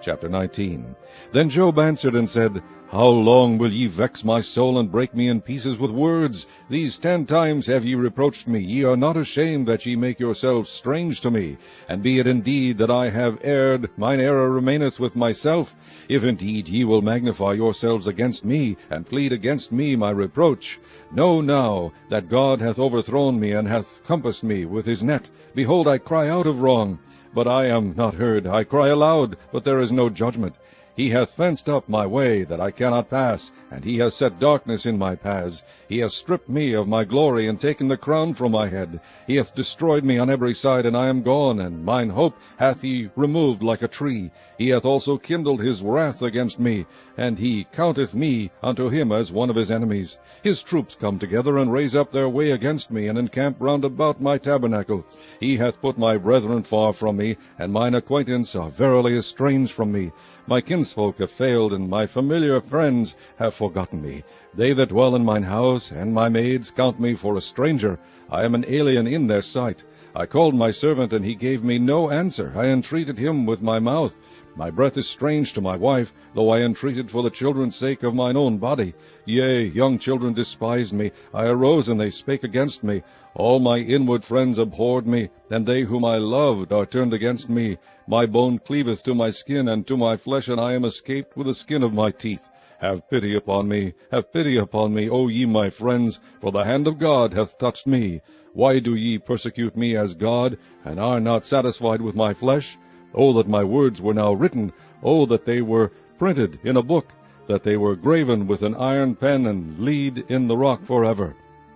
Chapter 19. Then Job answered and said, How long will ye vex my soul, and break me in pieces with words? These 10 times have ye reproached me. Ye are not ashamed that ye make yourselves strange to me. And be it indeed that I have erred, mine error remaineth with myself. If indeed ye will magnify yourselves against me, and plead against me my reproach, know now that God hath overthrown me, and hath compassed me with his net. Behold, I cry out of wrong, but I am not heard. I cry aloud, but there is no judgment. He hath fenced up my way, that I cannot pass, and he hath set darkness in my paths. He hath stripped me of my glory, and taken the crown from my head. He hath destroyed me on every side, and I am gone, and mine hope hath he removed like a tree. He hath also kindled his wrath against me, and he counteth me unto him as one of his enemies. His troops come together, and raise up their way against me, and encamp round about my tabernacle. He hath put my brethren far from me, and mine acquaintance are verily estranged from me. My kinsfolk have failed, and my familiar friends have forgotten me. They that dwell in mine house, and my maids, count me for a stranger. I am an alien in their sight. I called my servant, and he gave me no answer. I entreated him with my mouth. My breath is strange to my wife, though I entreated for the children's sake of mine own body. Yea, young children despised me. I arose, and they spake against me. All my inward friends abhorred me, and they whom I loved are turned against me. My bone cleaveth to my skin, and to my flesh, and I am escaped with the skin of my teeth. Have pity upon me, O ye my friends, for the hand of God hath touched me. Why do ye persecute me as God, and are not satisfied with my flesh? O that my words were now written! O that they were printed in a book, that they were graven with an iron pen, and lead in the rock forever.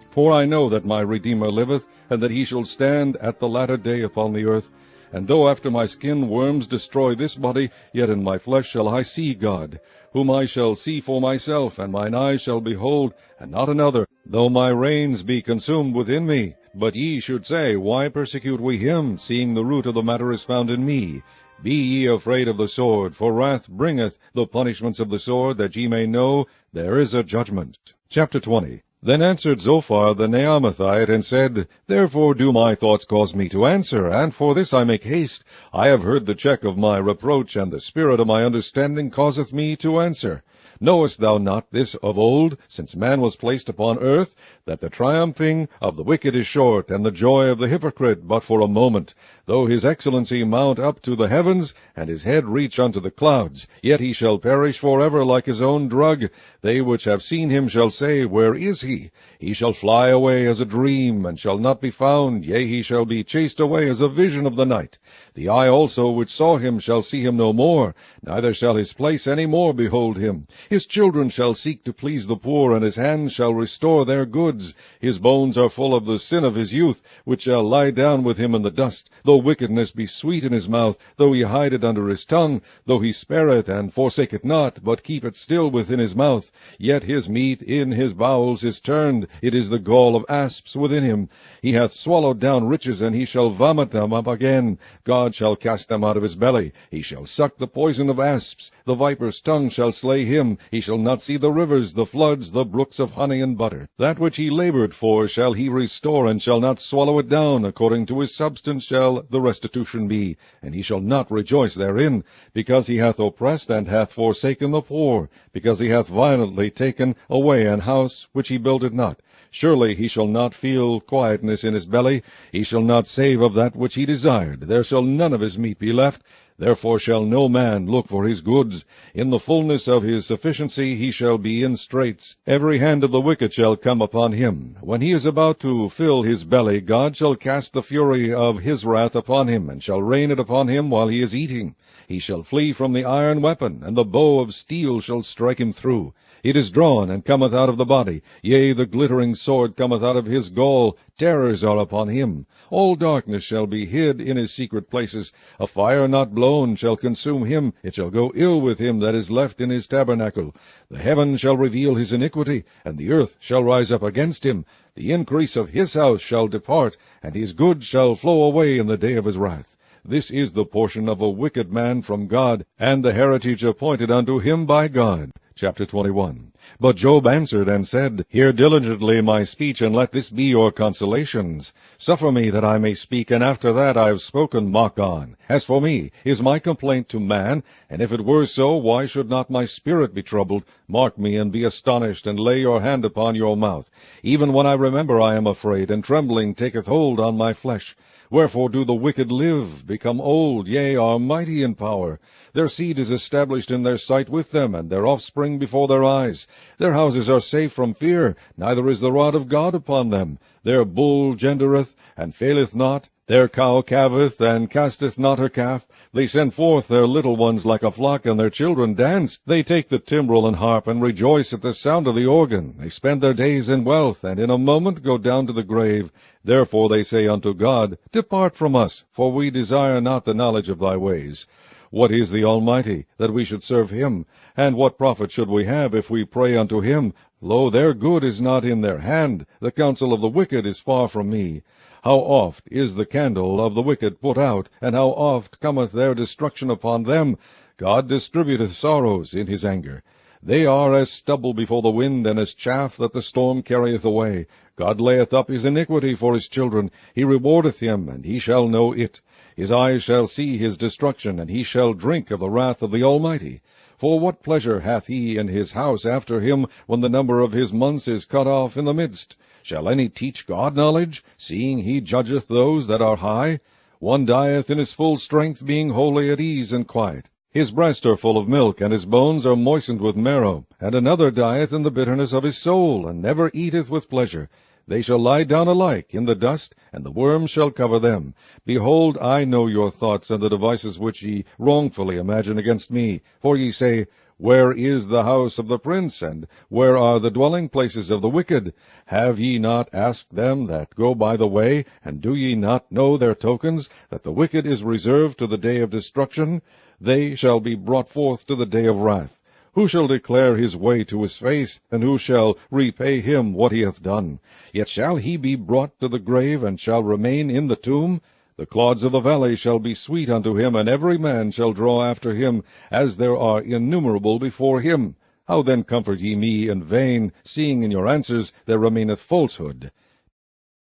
For I know that my Redeemer liveth, and that he shall stand at the latter day upon the earth. And though after my skin worms destroy this body, yet in my flesh shall I see God, whom I shall see for myself, and mine eyes shall behold, and not another, though my reins be consumed within me. But ye should say, Why persecute we him, seeing the root of the matter is found in me? Be ye afraid of the sword, for wrath bringeth the punishments of the sword, that ye may know there is a judgment. Chapter 20. Then answered Zophar the Naamathite, and said, Therefore do my thoughts cause me to answer, and for this I make haste. I have heard the check of my reproach, and the spirit of my understanding causeth me to answer. Knowest thou not this of old, since man was placed upon earth, that the triumphing of the wicked is short, and the joy of the hypocrite but for a moment? Though his excellency mount up to the heavens, and his head reach unto the clouds, yet he shall perish forever like his own drug. They which have seen him shall say, Where is he? He shall fly away as a dream, and shall not be found. Yea, he shall be chased away as a vision of the night. The eye also which saw him shall see him no more, neither shall his place any more behold him. His children shall seek to please the poor, and his hands shall restore their goods. His bones are full of the sin of his youth, which shall lie down with him in the dust. Though wickedness be sweet in his mouth, though he hide it under his tongue, though he spare it, and forsake it not, but keep it still within his mouth, yet his meat in his bowels is turned, it is the gall of asps within him. He hath swallowed down riches, and he shall vomit them up again. God shall cast them out of his belly. He shall suck the poison of asps. The viper's tongue shall slay him. He shall not see the rivers, the floods, the brooks of honey and butter. That which he labored for shall he restore, and shall not swallow it down. According to his substance shall the restitution be, and he shall not rejoice therein, because he hath oppressed and hath forsaken the poor, because he hath violently taken away an house which he builded not. Surely he shall not feel quietness in his belly. He shall not save of that which he desired. There shall none of his meat be left. Therefore shall no man look for his goods. In the fullness of his sufficiency he shall be in straits. Every hand of the wicked shall come upon him. When he is about to fill his belly, God shall cast the fury of his wrath upon him, and shall rain it upon him while he is eating. He shall flee from the iron weapon, and the bow of steel shall strike him through. It is drawn, and cometh out of the body. Yea, the glittering sword cometh out of his gall. Terrors are upon him. All darkness shall be hid in his secret places. A fire not blown shall consume him. It shall go ill with him that is left in his tabernacle. The heaven shall reveal his iniquity, and the earth shall rise up against him. The increase of his house shall depart, and his goods shall flow away in the day of his wrath. This is the portion of a wicked man from God, and the heritage appointed unto him by God. Chapter 21. But Job answered and said, Hear diligently my speech, and let this be your consolations. Suffer me that I may speak, and after that I have spoken, mock on. As for me, is my complaint to man? And if it were so, why should not my spirit be troubled? Mark me, and be astonished, and lay your hand upon your mouth. Even when I remember I am afraid, and trembling taketh hold on my flesh. Wherefore do the wicked live, become old, yea, are mighty in power? Their seed is established in their sight with them, and their offspring before their eyes. Their houses are safe from fear, neither is the rod of God upon them. Their bull gendereth, and faileth not. Their cow calveth, and casteth not her calf. They send forth their little ones like a flock, and their children dance. They take the timbrel and harp, and rejoice at the sound of the organ. They spend their days in wealth, and in a moment go down to the grave. Therefore they say unto God, Depart from us, for we desire not the knowledge of thy ways. What is the Almighty, that we should serve him? And what profit should we have, if we pray unto him? Lo, their good is not in their hand. The counsel of the wicked is far from me. How oft is the candle of the wicked put out, and how oft cometh their destruction upon them? God distributeth sorrows in his anger. They are as stubble before the wind, and as chaff that the storm carrieth away. God layeth up his iniquity for his children. He rewardeth him, and he shall know it. His eyes shall see his destruction, and he shall drink of the wrath of the Almighty. For what pleasure hath he in his house after him, when the number of his months is cut off in the midst? Shall any teach God knowledge, seeing he judgeth those that are high? One dieth in his full strength, being wholly at ease and quiet. His breasts are full of milk, and his bones are moistened with marrow. And another dieth in the bitterness of his soul, and never eateth with pleasure. They shall lie down alike in the dust, and the worms shall cover them. Behold, I know your thoughts, and the devices which ye wrongfully imagine against me. For ye say, Where is the house of the prince, and where are the dwelling places of the wicked? Have ye not asked them that go by the way, and do ye not know their tokens, that the wicked is reserved to the day of destruction? They shall be brought forth to the day of wrath. Who shall declare his way to his face, and who shall repay him what he hath done? Yet shall he be brought to the grave, and shall remain in the tomb? The clods of the valley shall be sweet unto him, and every man shall draw after him, as there are innumerable before him. How then comfort ye me in vain, seeing in your answers there remaineth falsehood?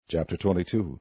Chapter 22.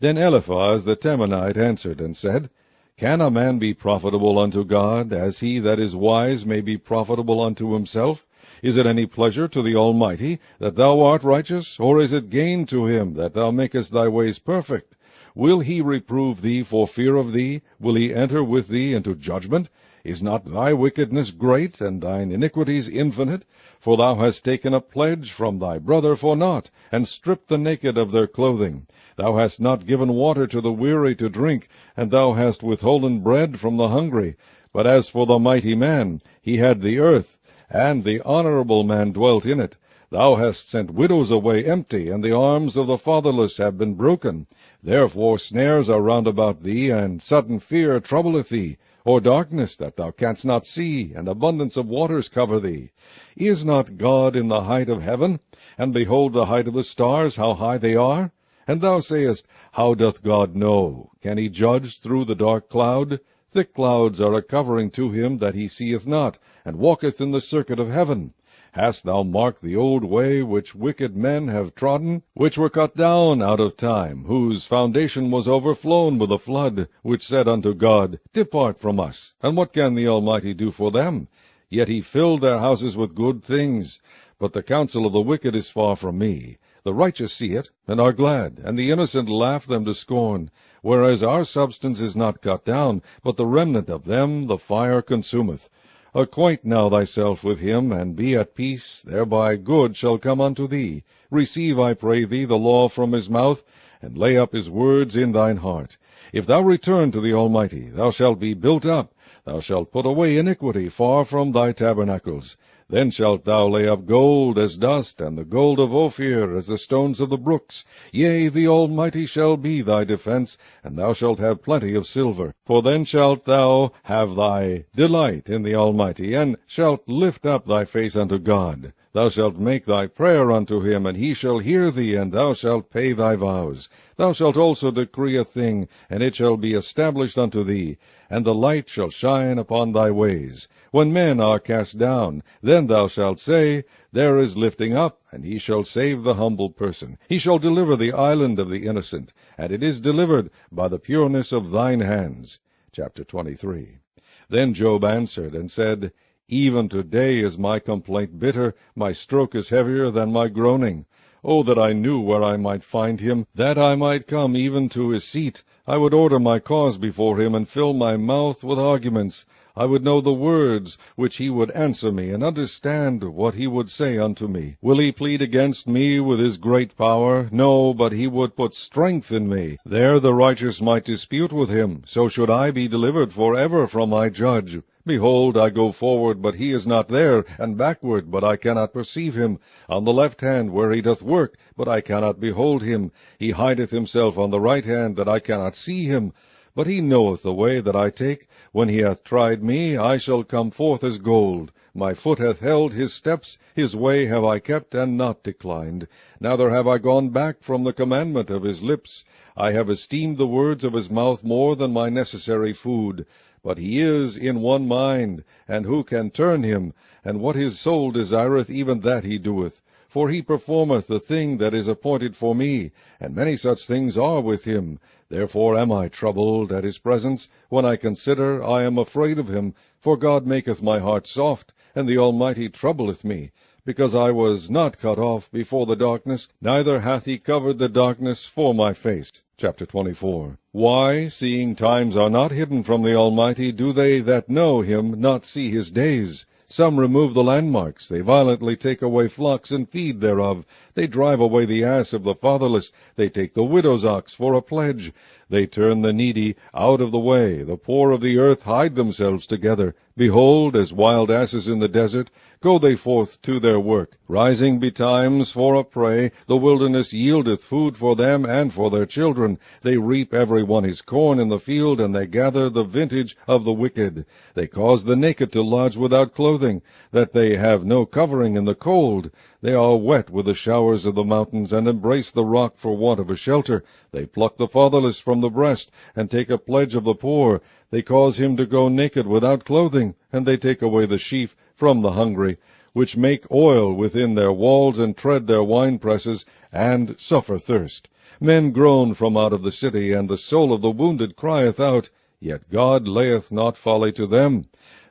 Then Eliphaz the Temanite answered and said, Can a man be profitable unto God, as he that is wise may be profitable unto himself? Is it any pleasure to the Almighty that thou art righteous, or is it gain to him that thou makest thy ways perfect? Will he reprove thee for fear of thee? Will he enter with thee into judgment? Is not thy wickedness great, and thine iniquities infinite? For thou hast taken a pledge from thy brother for naught, and stripped the naked of their clothing. Thou hast not given water to the weary to drink, and thou hast withholden bread from the hungry. But as for the mighty man, he had the earth, and the honorable man dwelt in it. Thou hast sent widows away empty, and the arms of the fatherless have been broken. Therefore snares are round about thee, and sudden fear troubleth thee, or darkness that thou canst not see, and abundance of waters cover thee. Is not God in the height of heaven? And behold the height of the stars, how high they are? And thou sayest, How doth God know? Can he judge through the dark cloud? Thick clouds are a covering to him that he seeth not, and walketh in the circuit of heaven. Hast thou marked the old way which wicked men have trodden, which were cut down out of time, whose foundation was overflown with a flood, which said unto God, Depart from us, and what can the Almighty do for them? Yet he filled their houses with good things. But the counsel of the wicked is far from me. The righteous see it, and are glad, and the innocent laugh them to scorn. Whereas our substance is not cut down, but the remnant of them the fire consumeth. Acquaint now thyself with him, and be at peace, thereby good shall come unto thee. Receive, I pray thee, the law from his mouth, and lay up his words in thine heart. If thou return to the Almighty, thou shalt be built up. Thou shalt put away iniquity far from thy tabernacles. Then shalt thou lay up gold as dust, and the gold of Ophir as the stones of the brooks. Yea, the Almighty shall be thy defense, and thou shalt have plenty of silver. For then shalt thou have thy delight in the Almighty, and shalt lift up thy face unto God. Thou shalt make thy prayer unto him, and he shall hear thee, and thou shalt pay thy vows. Thou shalt also decree a thing, and it shall be established unto thee, and the light shall shine upon thy ways. When men are cast down, then thou shalt say, There is lifting up, and he shall save the humble person. He shall deliver the island of the innocent, and it is delivered by the pureness of thine hands. Chapter 23. Then Job answered and said, Even today is my complaint bitter, my stroke is heavier than my groaning. Oh, that I knew where I might find him, that I might come even to his seat. I would order my cause before him, and fill my mouth with arguments. I would know the words which he would answer me, and understand what he would say unto me. Will he plead against me with his great power? No, but he would put strength in me. There the righteous might dispute with him. So should I be delivered forever from my judge. Behold, I go forward, but he is not there, and backward, but I cannot perceive him. On the left hand, where he doth work, but I cannot behold him. He hideth himself on the right hand, that I cannot see him. But he knoweth the way that I take. When he hath tried me, I shall come forth as gold. My foot hath held his steps, his way have I kept, and not declined. Neither have I gone back from the commandment of his lips. I have esteemed the words of his mouth more than my necessary food. But he is in one mind, and who can turn him? And what his soul desireth, even that he doeth. For he performeth the thing that is appointed for me, and many such things are with him. Therefore am I troubled at his presence. When I consider, I am afraid of him. For God maketh my heart soft, and the Almighty troubleth me. Because I was not cut off before the darkness, neither hath he covered the darkness for my face. Chapter 24. Why, seeing times are not hidden from the Almighty, do they that know him not see his days? Some remove the landmarks, they violently take away flocks and feed thereof. They drive away the ass of the fatherless, they take the widow's ox for a pledge. They turn the needy out of the way, the poor of the earth hide themselves together. Behold, as wild asses in the desert, go they forth to their work. Rising betimes for a prey, the wilderness yieldeth food for them and for their children. They reap every one his corn in the field, and they gather the vintage of the wicked. They cause the naked to lodge without clothing, that they have no covering in the cold. They are wet with the showers of the mountains, and embrace the rock for want of a shelter. They pluck the fatherless from the breast, and take a pledge of the poor. They cause him to go naked without clothing, and they take away the sheaf from the hungry, which make oil within their walls, and tread their winepresses, and suffer thirst. Men groan from out of the city, and the soul of the wounded crieth out. Yet God layeth not folly to them.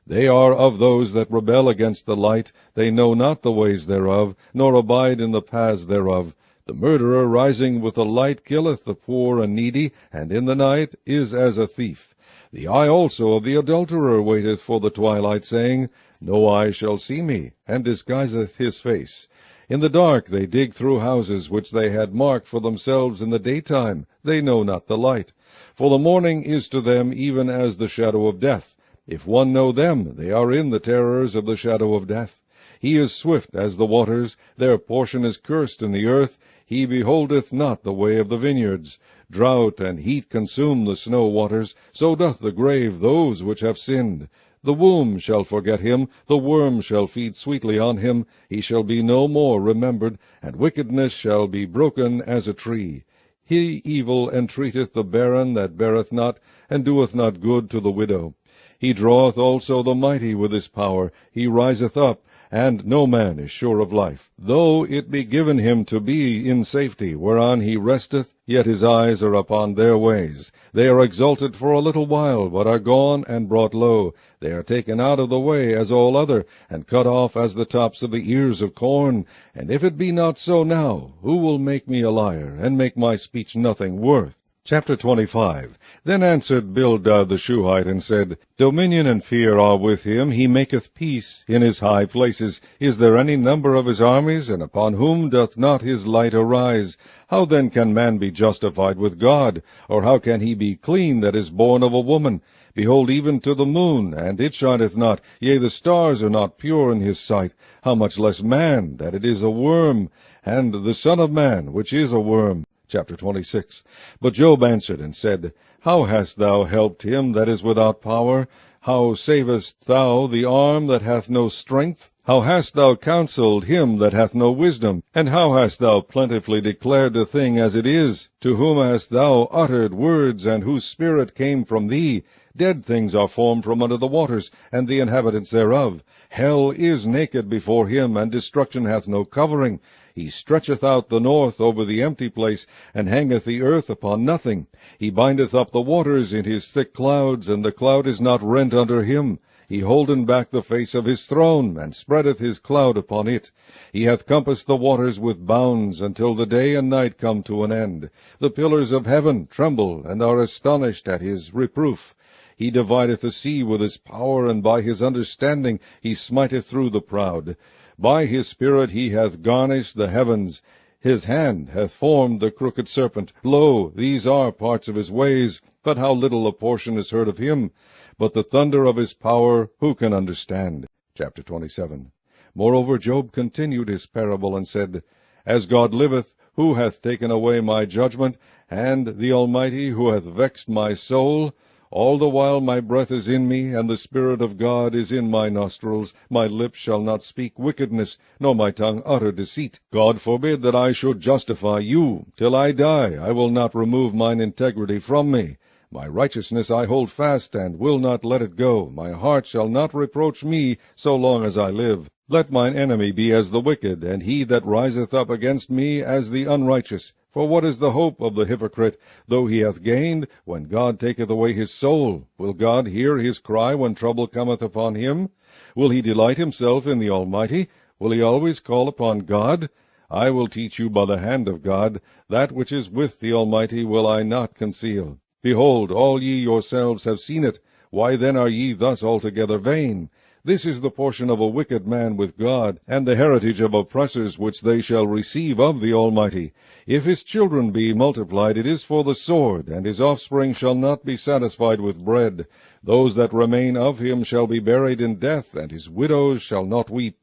They are of those that rebel against the light. They know not the ways thereof, nor abide in the paths thereof. The murderer rising with the light killeth the poor and needy, and in the night is as a thief. The eye also of the adulterer waiteth for the twilight, saying, No eye shall see me, and disguiseth his face. In the dark they dig through houses which they had marked for themselves in the daytime. They know not the light. For the morning is to them even as the shadow of death. If one know them, they are in the terrors of the shadow of death. He is swift as the waters, their portion is cursed in the earth. He beholdeth not the way of the vineyards. Drought and heat consume the snow waters, so doth the grave those which have sinned. The womb shall forget him, the worm shall feed sweetly on him. He shall be no more remembered, and wickedness shall be broken as a tree. He evil entreateth the barren that beareth not, and doeth not good to the widow. He draweth also the mighty with his power. He riseth up, and no man is sure of life. Though it be given him to be in safety, whereon he resteth, yet his eyes are upon their ways. They are exalted for a little while, but are gone and brought low. They are taken out of the way as all other, and cut off as the tops of the ears of corn. And if it be not so now, who will make me a liar, and make my speech nothing worth? Chapter 25. Then answered Bildad the Shuhite, and said, Dominion and fear are with him. He maketh peace in his high places. Is there any number of his armies? And upon whom doth not his light arise? How then can man be justified with God? Or how can he be clean that is born of a woman? Behold, even to the moon, and it shineth not. Yea, the stars are not pure in his sight. How much less man, that it is a worm, and the Son of Man, which is a worm? Chapter 26. But Job answered and said, How hast thou helped him that is without power? How savest thou the arm that hath no strength? How hast thou counseled him that hath no wisdom? And how hast thou plentifully declared the thing as it is? To whom hast thou uttered words, and whose spirit came from thee? Dead things are formed from under the waters, and the inhabitants thereof. Hell is naked before him, and destruction hath no covering. He stretcheth out the north over the empty place, and hangeth the earth upon nothing. He bindeth up the waters in his thick clouds, and the cloud is not rent under him. He holden back the face of his throne, and spreadeth his cloud upon it. He hath compassed the waters with bounds, until the day and night come to an end. The pillars of heaven tremble, and are astonished at his reproof. He divideth the sea with his power, and by his understanding he smiteth through the proud. By his spirit he hath garnished the heavens. His hand hath formed the crooked serpent. Lo, these are parts of his ways, but how little a portion is heard of him. But the thunder of his power who can understand? Chapter 27. Moreover Job continued his parable, and said, As God liveth, who hath taken away my judgment, and the Almighty, who hath vexed my soul? All the while my breath is in me, and the Spirit of God is in my nostrils. My lips shall not speak wickedness, nor my tongue utter deceit. God forbid that I should justify you. Till I die, I will not remove mine integrity from me. My righteousness I hold fast, and will not let it go. My heart shall not reproach me so long as I live. Let mine enemy be as the wicked, and he that riseth up against me as the unrighteous. For what is the hope of the hypocrite, though he hath gained, when God taketh away his soul? Will God hear his cry when trouble cometh upon him? Will he delight himself in the Almighty? Will he always call upon God? I will teach you by the hand of God. That which is with the Almighty will I not conceal. Behold, all ye yourselves have seen it. Why then are ye thus altogether vain? This is the portion of a wicked man with God, and the heritage of oppressors which they shall receive of the Almighty. If his children be multiplied, it is for the sword, and his offspring shall not be satisfied with bread. Those that remain of him shall be buried in death, and his widows shall not weep.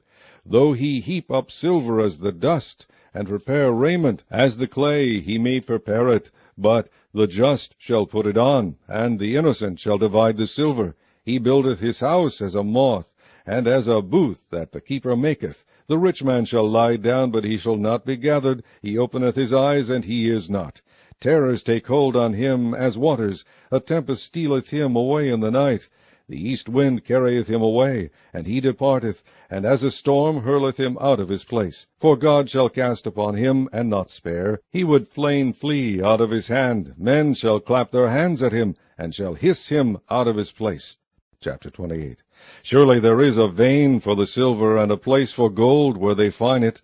Though he heap up silver as the dust, and prepare raiment as the clay, he may prepare it, but the just shall put it on, and the innocent shall divide the silver. He buildeth his house as a moth, and as a booth that the keeper maketh. The rich man shall lie down, but he shall not be gathered. He openeth his eyes, and he is not. Terrors take hold on him as waters. A tempest stealeth him away in the night. The east wind carrieth him away, and he departeth, and as a storm hurleth him out of his place. For God shall cast upon him, and not spare. He would fain flee out of his hand. Men shall clap their hands at him, and shall hiss him out of his place. Chapter 28. Surely there is a vein for the silver, and a place for gold where they find it.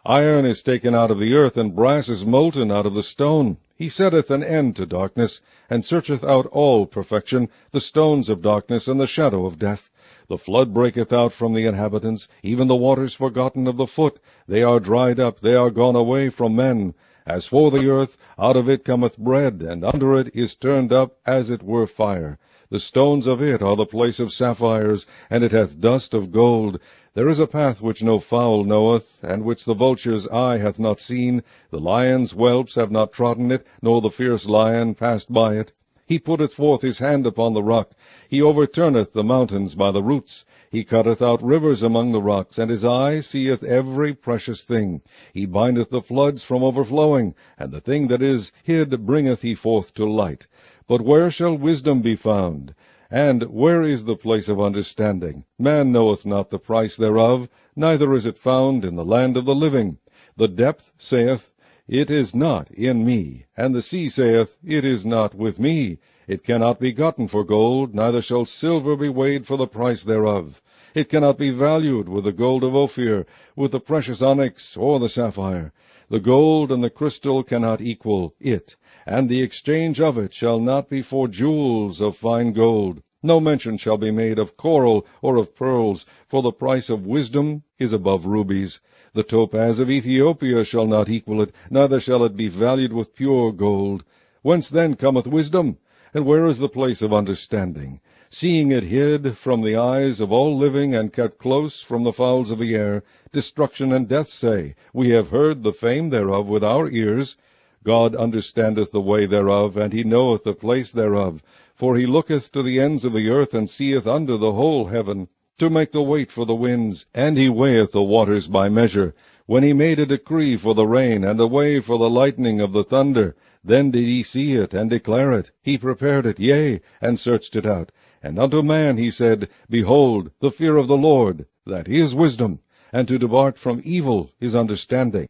Iron is taken out of the earth, and brass is molten out of the stone. He setteth an end to darkness, and searcheth out all perfection, the stones of darkness and the shadow of death. The flood breaketh out from the inhabitants, even the waters forgotten of the foot. They are dried up, they are gone away from men. As for the earth, out of it cometh bread, and under it is turned up as it were fire. The stones of it are the place of sapphires, and it hath dust of gold. There is a path which no fowl knoweth, and which the vulture's eye hath not seen. The lion's whelps have not trodden it, nor the fierce lion passed by it. He putteth forth his hand upon the rock. He overturneth the mountains by the roots. He cutteth out rivers among the rocks, and his eye seeth every precious thing. He bindeth the floods from overflowing, and the thing that is hid bringeth he forth to light. But where shall wisdom be found? And where is the place of understanding? Man knoweth not the price thereof, neither is it found in the land of the living. The depth saith, It is not in me, and the sea saith, It is not with me. It cannot be gotten for gold, neither shall silver be weighed for the price thereof. It cannot be valued with the gold of Ophir, with the precious onyx or the sapphire. The gold and the crystal cannot equal it, and the exchange of it shall not be for jewels of fine gold. No mention shall be made of coral or of pearls, for the price of wisdom is above rubies. The topaz of Ethiopia shall not equal it, neither shall it be valued with pure gold. Whence then cometh wisdom? And where is the place of understanding? Seeing it hid from the eyes of all living, and kept close from the fowls of the air, destruction and death say, We have heard the fame thereof with our ears. God understandeth the way thereof, and he knoweth the place thereof. For he looketh to the ends of the earth, and seeth under the whole heaven, to make the weight for the winds, and he weigheth the waters by measure. When he made a decree for the rain, and a way for the lightning of the thunder, then did he see it, and declare it. He prepared it, yea, and searched it out. And unto man he said, Behold, the fear of the Lord, that is wisdom, and to depart from evil is understanding.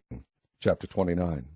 Chapter 29.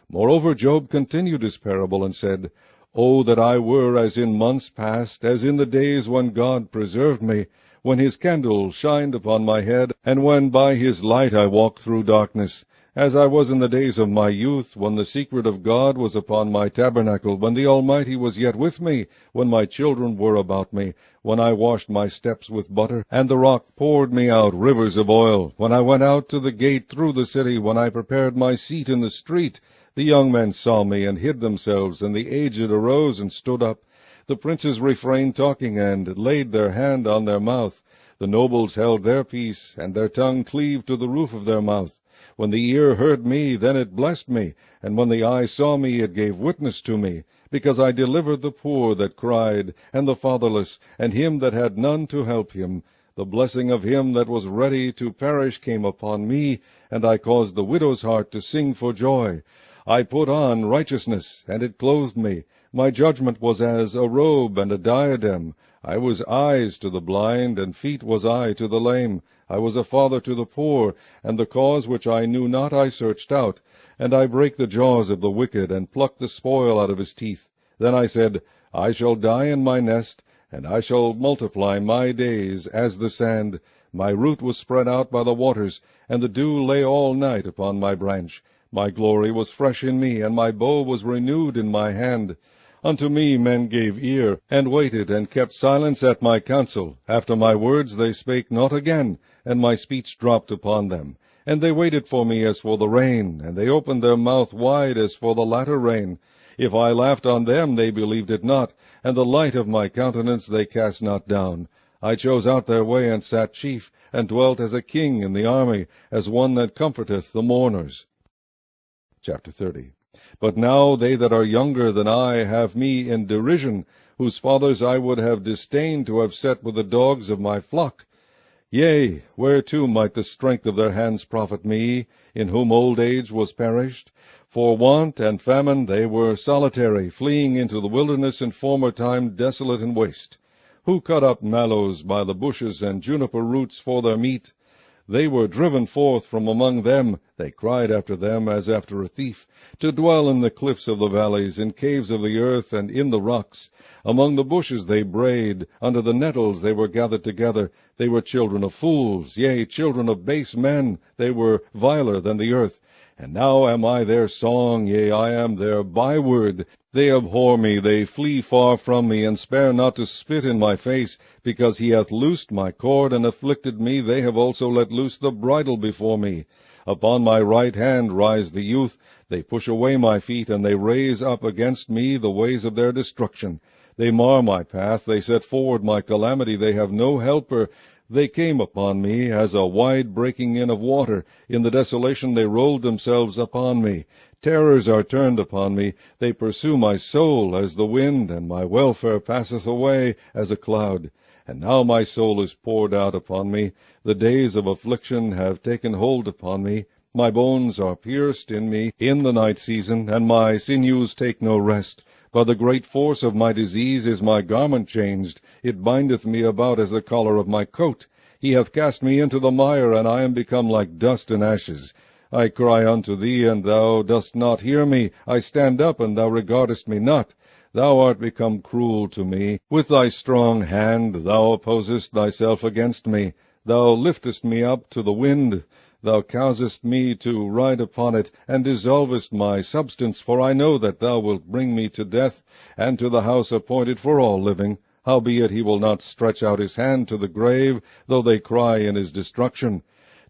Moreover Job continued his parable, and said, O that I were as in months past, as in the days when God preserved me, when his candle shined upon my head, and when by his light I walked through darkness. as I was in the days of my youth, when the secret of God was upon my tabernacle, when the Almighty was yet with me, when my children were about me, when I washed my steps with butter, and the rock poured me out rivers of oil, when I went out to the gate through the city, when I prepared my seat in the street. The young men saw me and hid themselves, and the aged arose and stood up. The princes refrained talking, and laid their hand on their mouth. The nobles held their peace, and their tongue cleaved to the roof of their mouth. When the ear heard me, then it blessed me, and when the eye saw me, it gave witness to me, because I delivered the poor that cried, and the fatherless, and him that had none to help him. The blessing of him that was ready to perish came upon me, and I caused the widow's heart to sing for joy. I put on righteousness, and it clothed me. My judgment was as a robe and a diadem. I was eyes to the blind, and feet was I to the lame. I was a father to the poor, and the cause which I knew not I searched out. And I brake the jaws of the wicked, and plucked the spoil out of his teeth. Then I said, I shall die in my nest, and I shall multiply my days as the sand. My root was spread out by the waters, and the dew lay all night upon my branch. My glory was fresh in me, and my bow was renewed in my hand. Unto me men gave ear, and waited, and kept silence at my counsel. After my words they spake not again, and my speech dropped upon them. And they waited for me as for the rain, and they opened their mouth wide as for the latter rain. If I laughed on them, they believed it not, and the light of my countenance they cast not down. I chose out their way, and sat chief, and dwelt as a king in the army, as one that comforteth the mourners. Chapter 30. But now they that are younger than I have me in derision, whose fathers I would have disdained to have set with the dogs of my flock. Yea, whereto might the strength of their hands profit me, in whom old age was perished? For want and famine they were solitary, fleeing into the wilderness in former time, desolate and waste. Who cut up mallows by the bushes, and juniper roots for their meat? They were driven forth from among them. They cried after them as after a thief, to dwell in the cliffs of the valleys, in caves of the earth, and in the rocks. Among the bushes they brayed, under the nettles they were gathered together. They were children of fools, yea, children of base men. They were viler than the earth. And now am I their song, yea, I am their byword. They abhor me, they flee far from me, and spare not to spit in my face. Because he hath loosed my cord, and afflicted me, they have also let loose the bridle before me. Upon my right hand rise the youth. They push away my feet, and they raise up against me the ways of their destruction. They mar my path, they set forward my calamity, they have no helper. They came upon me as a wide breaking in of water. In the desolation they rolled themselves upon me. Terrors are turned upon me. They pursue my soul as the wind, and my welfare passeth away as a cloud. And now my soul is poured out upon me. The days of affliction have taken hold upon me. My bones are pierced in me in the night season, and my sinews take no rest. By the great force of my disease is my garment changed. It bindeth me about as the collar of my coat. He hath cast me into the mire, and I am become like dust and ashes. I cry unto thee, and thou dost not hear me. I stand up, and thou regardest me not. Thou art become cruel to me. With thy strong hand thou opposest thyself against me. Thou liftest me up to the wind. Thou causest me to ride upon it, and dissolvest my substance, for I know that thou wilt bring me to death, and to the house appointed for all living. Howbeit he will not stretch out his hand to the grave, though they cry in his destruction.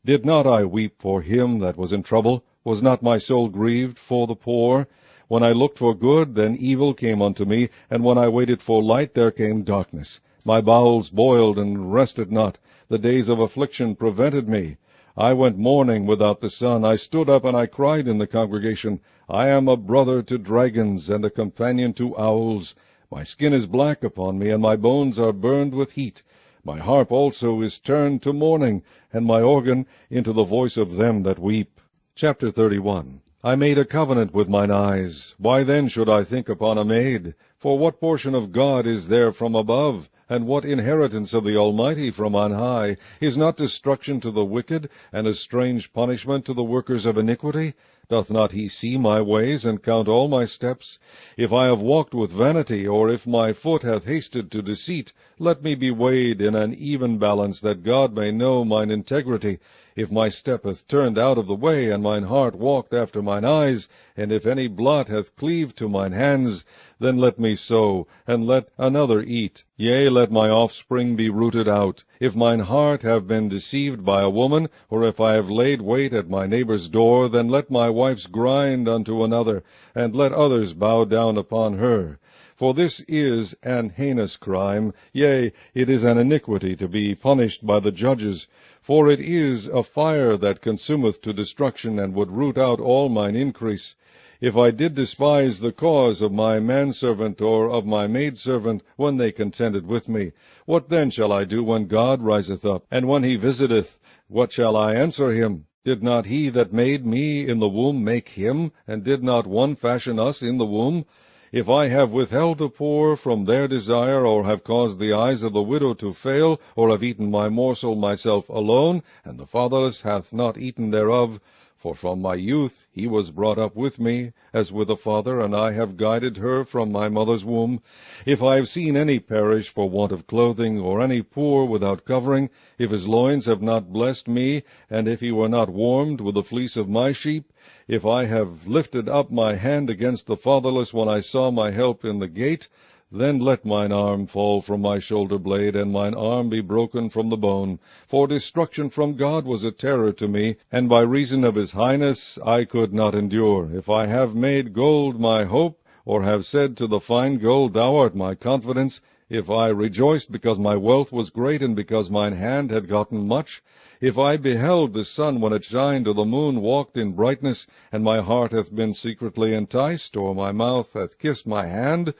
Did not I weep for him that was in trouble? Was not my soul grieved for the poor? When I looked for good, then evil came unto me, and when I waited for light, there came darkness. My bowels boiled and rested not. The days of affliction prevented me. I went mourning without the sun. I stood up, and I cried in the congregation. I am a brother to dragons, and a companion to owls. My skin is black upon me, and my bones are burned with heat. My harp also is turned to mourning, and my organ into the voice of them that weep. Chapter 31. I made a covenant with mine eyes. Why then should I think upon a maid? For what portion of God is there from above? And what inheritance of the Almighty from on high? Is not destruction to the wicked, and a strange punishment to the workers of iniquity? Doth not he see my ways, and count all my steps? If I have walked with vanity, or if my foot hath hasted to deceit, let me be weighed in an even balance, that God may know mine integrity. If my step hath turned out of the way, and mine heart walked after mine eyes, and if any blot hath cleaved to mine hands, then let me sow, and let another eat. Yea, let my offspring be rooted out. If mine heart have been deceived by a woman, or if I have laid wait at my neighbour's door, then let my wife's grind unto another, and let others bow down upon her. For this is an heinous crime, yea, it is an iniquity to be punished by the judges. For it is a fire that consumeth to destruction, and would root out all mine increase. If I did despise the cause of my manservant or of my maidservant, when they contended with me, what then shall I do when God riseth up? And when he visiteth, what shall I answer him? Did not he that made me in the womb make him? And did not one fashion us in the womb? If I have withheld the poor from their desire, or have caused the eyes of the widow to fail, or have eaten my morsel myself alone, and the fatherless hath not eaten thereof, for from my youth he was brought up with me, as with a father, and I have guided her from my mother's womb. If I have seen any perish for want of clothing, or any poor without covering, if his loins have not blessed me, and if he were not warmed with the fleece of my sheep, if I have lifted up my hand against the fatherless when I saw my help in the gate, then let mine arm fall from my shoulder blade, and mine arm be broken from the bone. For destruction from God was a terror to me, and by reason of his highness I could not endure. If I have made gold my hope, or have said to the fine gold, Thou art my confidence, if I rejoiced because my wealth was great, and because mine hand had gotten much, if I beheld the sun when it shined, or the moon walked in brightness, and my heart hath been secretly enticed, or my mouth hath kissed my hand,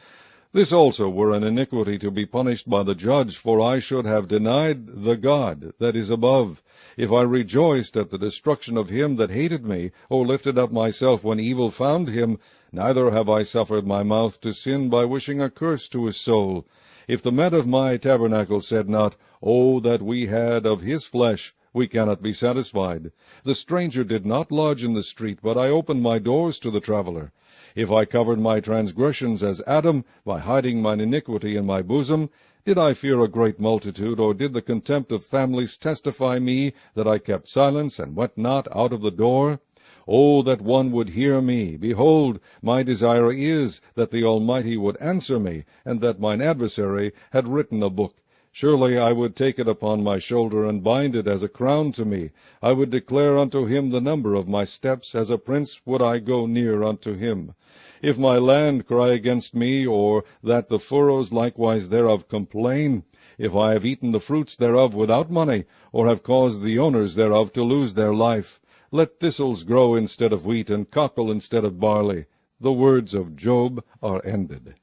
this also were an iniquity to be punished by the judge, for I should have denied the God that is above. If I rejoiced at the destruction of him that hated me, or lifted up myself when evil found him, neither have I suffered my mouth to sin by wishing a curse to his soul. If the men of my tabernacle said not, O that we had of his flesh, we cannot be satisfied. The stranger did not lodge in the street, but I opened my doors to the traveller. If I covered my transgressions as Adam, by hiding mine iniquity in my bosom, did I fear a great multitude, or did the contempt of families testify me that I kept silence, and went not out of the door? O that one would hear me! Behold, my desire is that the Almighty would answer me, and that mine adversary had written a book. Surely I would take it upon my shoulder, and bind it as a crown to me. I would declare unto him the number of my steps, as a prince would I go near unto him. If my land cry against me, or that the furrows likewise thereof complain, if I have eaten the fruits thereof without money, or have caused the owners thereof to lose their life, let thistles grow instead of wheat, and cockle instead of barley. The words of Job are ended.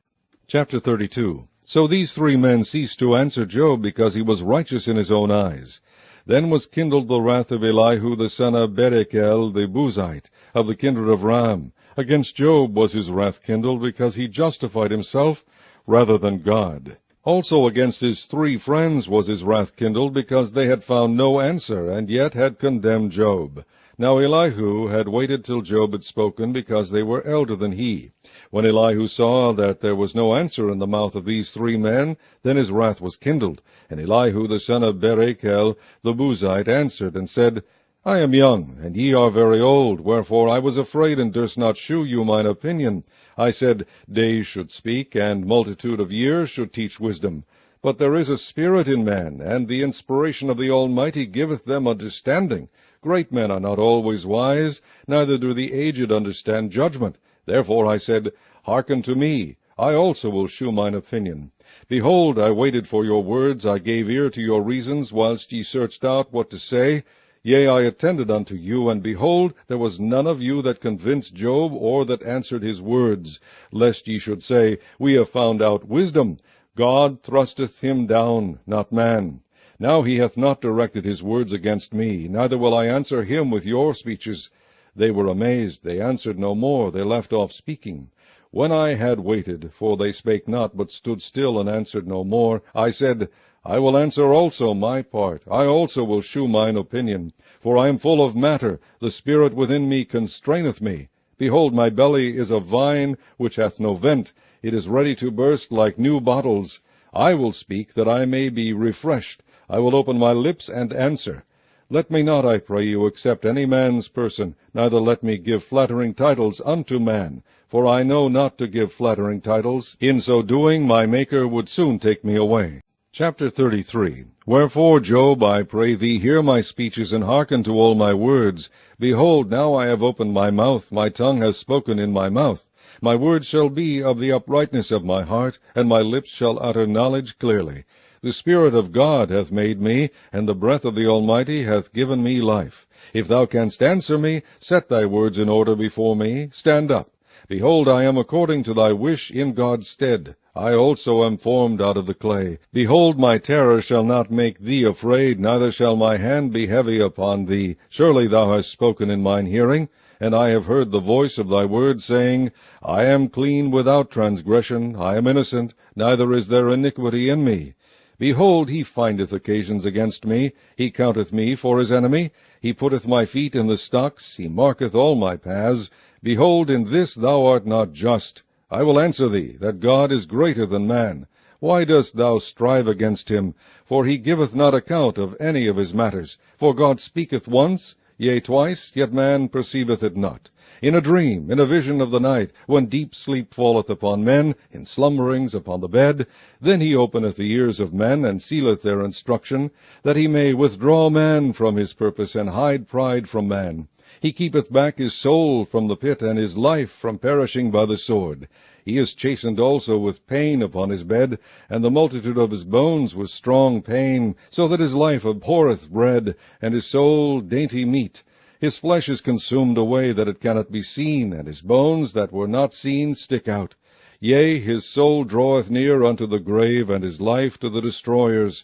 Chapter 32. So these 3 men ceased to answer Job, because he was righteous in his own eyes. Then was kindled the wrath of Elihu the son of Berachel the Buzite, of the kindred of Ram. Against Job was his wrath kindled, because he justified himself rather than God. Also against his 3 friends was his wrath kindled, because they had found no answer, and yet had condemned Job. Now Elihu had waited till Job had spoken, because they were elder than he. When Elihu saw that there was no answer in the mouth of these 3 men, then his wrath was kindled. And Elihu the son of Berachel the Buzite answered, and said, I am young, and ye are very old, wherefore I was afraid, and durst not shew you mine opinion. I said, Days should speak, and multitude of years should teach wisdom. But there is a spirit in man, and the inspiration of the Almighty giveth them understanding. Great men are not always wise, neither do the aged understand judgment. Therefore I said, Hearken to me, I also will shew mine opinion. Behold, I waited for your words, I gave ear to your reasons, whilst ye searched out what to say. Yea, I attended unto you, and behold, there was none of you that convinced Job, or that answered his words, lest ye should say, We have found out wisdom. God thrusteth him down, not man. Now he hath not directed his words against me, neither will I answer him with your speeches. They were amazed, they answered no more, they left off speaking. When I had waited, for they spake not, but stood still, and answered no more, I said, I will answer also my part. I also will shew mine opinion. For I am full of matter, the spirit within me constraineth me. Behold, my belly is a vine which hath no vent. It is ready to burst like new bottles. I will speak, that I may be refreshed. I will open my lips and answer. Let me not, I pray you, accept any man's person, neither let me give flattering titles unto man. For I know not to give flattering titles. In so doing, my Maker would soon take me away. Chapter 33. Wherefore, Job, I pray thee, hear my speeches, and hearken to all my words. Behold, now I have opened my mouth, my tongue has spoken in my mouth. My words shall be of the uprightness of my heart, and my lips shall utter knowledge clearly. The Spirit of God hath made me, and the breath of the Almighty hath given me life. If thou canst answer me, set thy words in order before me. Stand up. Behold, I am according to thy wish in God's stead. I also am formed out of the clay. Behold, my terror shall not make thee afraid, neither shall my hand be heavy upon thee. Surely thou hast spoken in mine hearing, and I have heard the voice of thy word, saying, I am clean without transgression, I am innocent, neither is there iniquity in me. Behold, he findeth occasions against me, he counteth me for his enemy. He putteth my feet in the stocks, he marketh all my paths. Behold, in this thou art not just. I will answer thee, that God is greater than man. Why dost thou strive against him? For he giveth not account of any of his matters. For God speaketh once, yea, twice, yet man perceiveth it not. In a dream, in a vision of the night, when deep sleep falleth upon men, in slumberings upon the bed, then he openeth the ears of men, and sealeth their instruction, that he may withdraw man from his purpose, and hide pride from man. He keepeth back his soul from the pit, and his life from perishing by the sword. He is chastened also with pain upon his bed, and the multitude of his bones with strong pain, so that his life abhorreth bread, and his soul dainty meat. His flesh is consumed away, that it cannot be seen, and his bones that were not seen stick out. Yea, his soul draweth near unto the grave, and his life to the destroyers.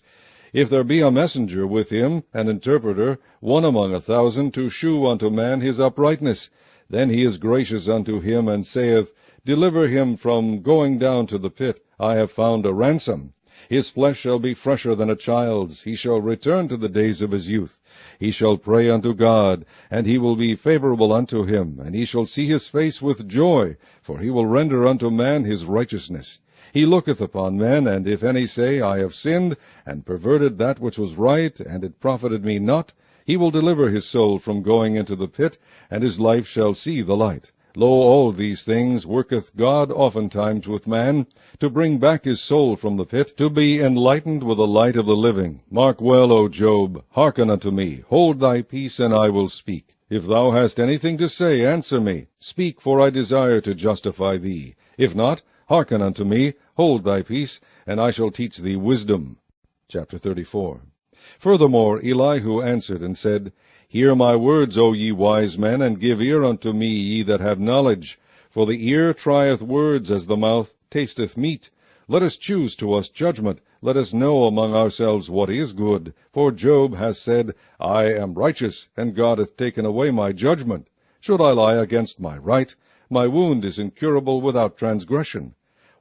If there be a messenger with him, an interpreter, one among 1,000, to shew unto man his uprightness, then he is gracious unto him, and saith, Deliver him from going down to the pit. I have found a ransom. His flesh shall be fresher than a child's. He shall return to the days of his youth. He shall pray unto God, and he will be favorable unto him, and he shall see his face with joy, for he will render unto man his righteousness. He looketh upon men, and if any say, I have sinned, and perverted that which was right, and it profited me not, he will deliver his soul from going into the pit, and his life shall see the light. Lo, all these things worketh God oftentimes with man, to bring back his soul from the pit, to be enlightened with the light of the living. Mark well, O Job, hearken unto me, hold thy peace, and I will speak. If thou hast anything to say, answer me. Speak, for I desire to justify thee. If not, hearken unto me, hold thy peace, and I shall teach thee wisdom. Chapter 34. Furthermore, Elihu answered and said, Hear my words, O ye wise men, and give ear unto me, ye that have knowledge. For the ear trieth words, as the mouth tasteth meat. Let us choose to us judgment. Let us know among ourselves what is good. For Job hath said, I am righteous, and God hath taken away my judgment. Should I lie against my right? My wound is incurable without transgression.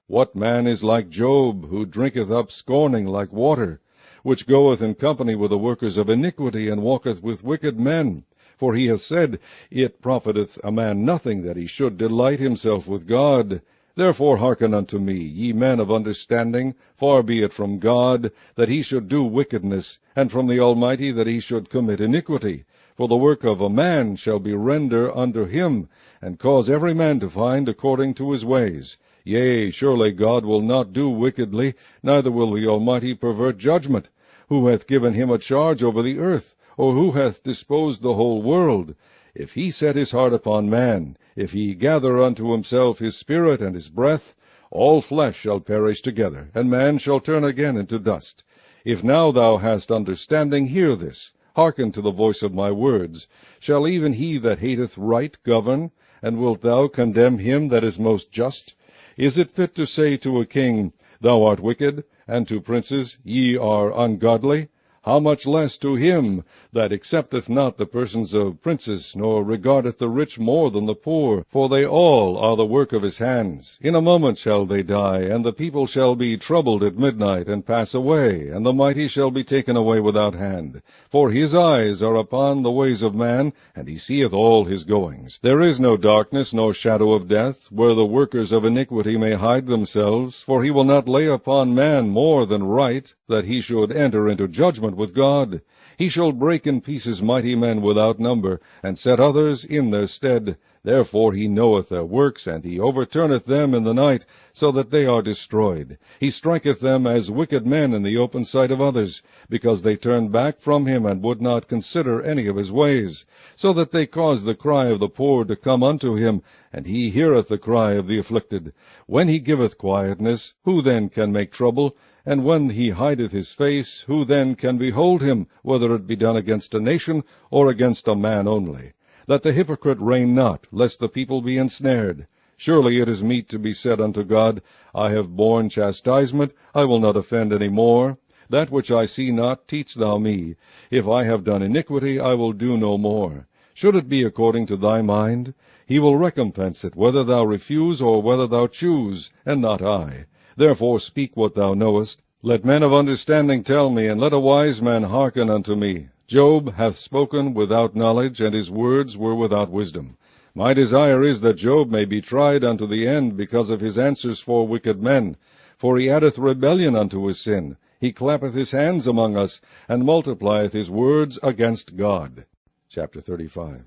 What man is like Job, who drinketh up scorning like water, which goeth in company with the workers of iniquity, and walketh with wicked men? For he hath said, It profiteth a man nothing that he should delight himself with God. Therefore hearken unto me, ye men of understanding. Far be it from God that he should do wickedness, and from the Almighty that he should commit iniquity. For the work of a man shall be render unto him, and cause every man to find according to his ways. Yea, surely God will not do wickedly, neither will the Almighty pervert judgment. Who hath given him a charge over the earth? Or who hath disposed the whole world? If he set his heart upon man, if he gather unto himself his spirit and his breath, all flesh shall perish together, and man shall turn again into dust. If now thou hast understanding, hear this. Hearken to the voice of my words. Shall even he that hateth right govern? And wilt thou condemn him that is most just? Is it fit to say to a king, Thou art wicked, and to princes, Ye are ungodly? how much less to him that accepteth not the persons of princes, nor regardeth the rich more than the poor? For they all are the work of his hands. In a moment shall they die, and the people shall be troubled at midnight, and pass away, and the mighty shall be taken away without hand. For his eyes are upon the ways of man, and he seeth all his goings. There is no darkness, nor shadow of death, where the workers of iniquity may hide themselves. For he will not lay upon man more than right, that he should enter into judgment with God. He shall break in pieces mighty men without number, and set others in their stead. Therefore he knoweth their works, and he overturneth them in the night, so that they are destroyed. He striketh them as wicked men in the open sight of others, because they turned back from him, and would not consider any of his ways, so that they cause the cry of the poor to come unto him, and he heareth the cry of the afflicted. When he giveth quietness, who then can make trouble? And when he hideth his face, who then can behold him, whether it be done against a nation, or against a man only? That the hypocrite reign not, lest the people be ensnared. Surely it is meet to be said unto God, I have borne chastisement, I will not offend any more. That which I see not, teach thou me. If I have done iniquity, I will do no more. Should it be according to thy mind? He will recompense it, whether thou refuse, or whether thou choose, and not I. Therefore speak what thou knowest. Let men of understanding tell me, and let a wise man hearken unto me. Job hath spoken without knowledge, and his words were without wisdom. My desire is that Job may be tried unto the end, because of his answers for wicked men. For he addeth rebellion unto his sin. He clappeth his hands among us, and multiplieth his words against God. Chapter 35.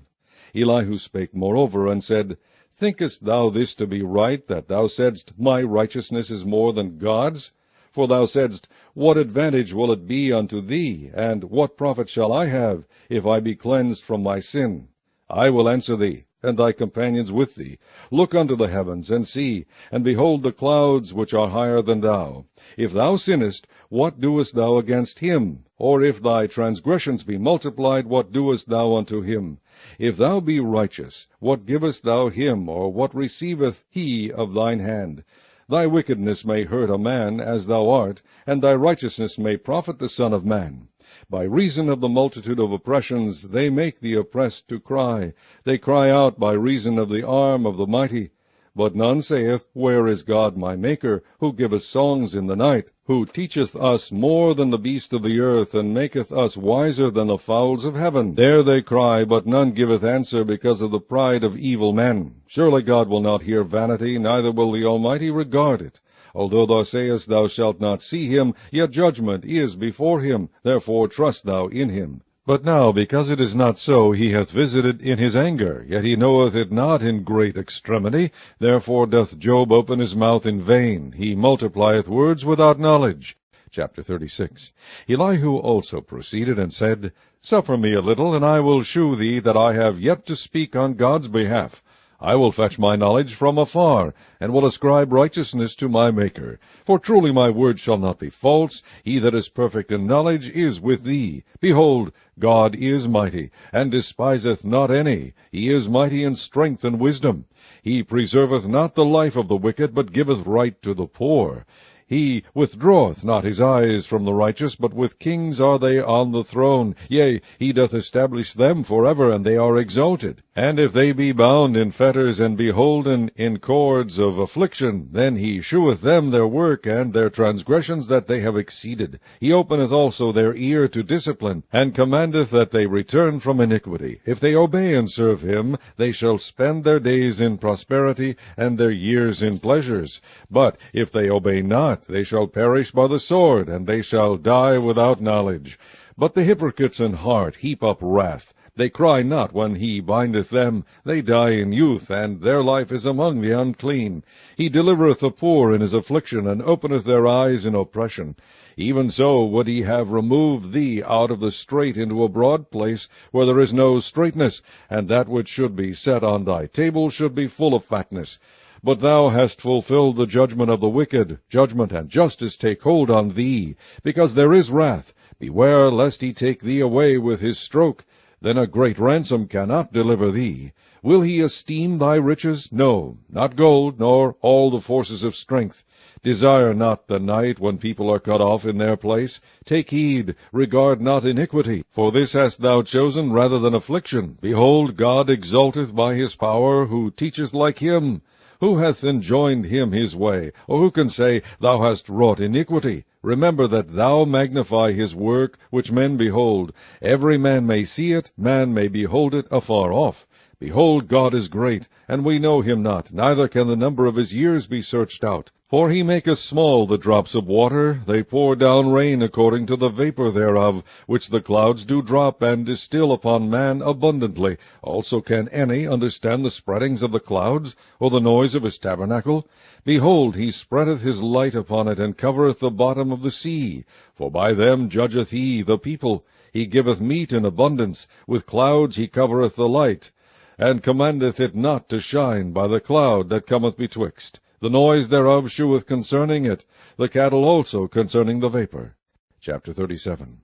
Elihu spake moreover, and said, Thinkest thou this to be right, that thou saidst, My righteousness is more than God's? For thou saidst, What advantage will it be unto thee, and what profit shall I have, if I be cleansed from my sin? I will answer thee, and thy companions with thee. Look unto the heavens, and see, and behold the clouds which are higher than thou. If thou sinnest, what doest thou against him? Or if thy transgressions be multiplied, what doest thou unto him? If thou be righteous, what givest thou him, or what receiveth he of thine hand? Thy wickedness may hurt a man, as thou art, and thy righteousness may profit the Son of Man. By reason of the multitude of oppressions they make the oppressed to cry. They cry out by reason of the arm of the mighty. But none saith, Where is God my Maker, who giveth songs in the night, who teacheth us more than the beasts of the earth, and maketh us wiser than the fowls of heaven? There they cry, but none giveth answer, because of the pride of evil men. Surely God will not hear vanity, neither will the Almighty regard it. Although thou sayest thou shalt not see him, yet judgment is before him, therefore trust thou in him. But now, because it is not so, he hath visited in his anger, yet he knoweth it not in great extremity. Therefore doth Job open his mouth in vain. He multiplieth words without knowledge. Chapter 36. Elihu also proceeded and said, Suffer me a little, and I will shew thee that I have yet to speak on God's behalf. I will fetch my knowledge from afar, and will ascribe righteousness to my Maker. For truly my word shall not be false. He that is perfect in knowledge is with thee. Behold, God is mighty, and despiseth not any. He is mighty in strength and wisdom. He preserveth not the life of the wicked, but giveth right to the poor. He withdraweth not his eyes from the righteous, but with kings are they on the throne. Yea, he doth establish them forever, and they are exalted. And if they be bound in fetters, and be holden in cords of affliction, then he sheweth them their work, and their transgressions that they have exceeded. He openeth also their ear to discipline, and commandeth that they return from iniquity. If they obey and serve him, they shall spend their days in prosperity, and their years in pleasures. But if they obey not, they shall perish by the sword, and they shall die without knowledge. But the hypocrites in heart heap up wrath. They cry not when he bindeth them. They die in youth, and their life is among the unclean. He delivereth the poor in his affliction, and openeth their eyes in oppression. Even so would he have removed thee out of the strait into a broad place, where there is no straightness, and that which should be set on thy table should be full of fatness. But thou hast fulfilled the judgment of the wicked. Judgment and justice take hold on thee, because there is wrath. Beware lest he take thee away with his stroke. Then a great ransom cannot deliver thee. Will he esteem thy riches? No, not gold, nor all the forces of strength. Desire not the night when people are cut off in their place. Take heed, regard not iniquity. For this hast thou chosen rather than affliction. Behold, God exalteth by his power, who teacheth like him. Who hath enjoined him his way? Or who can say, Thou hast wrought iniquity? Remember that thou magnify his work, which men behold. Every man may see it, man may behold it afar off. Behold, God is great, and we know him not, neither can the number of his years be searched out. For he maketh small the drops of water, they pour down rain according to the vapor thereof, which the clouds do drop, and distill upon man abundantly. Also can any understand the spreadings of the clouds, or the noise of his tabernacle? Behold, he spreadeth his light upon it, and covereth the bottom of the sea. For by them judgeth he the people. He giveth meat in abundance, with clouds he covereth the light, and commandeth it not to shine by the cloud that cometh betwixt. The noise thereof sheweth concerning it, the cattle also concerning the vapor. Chapter 37.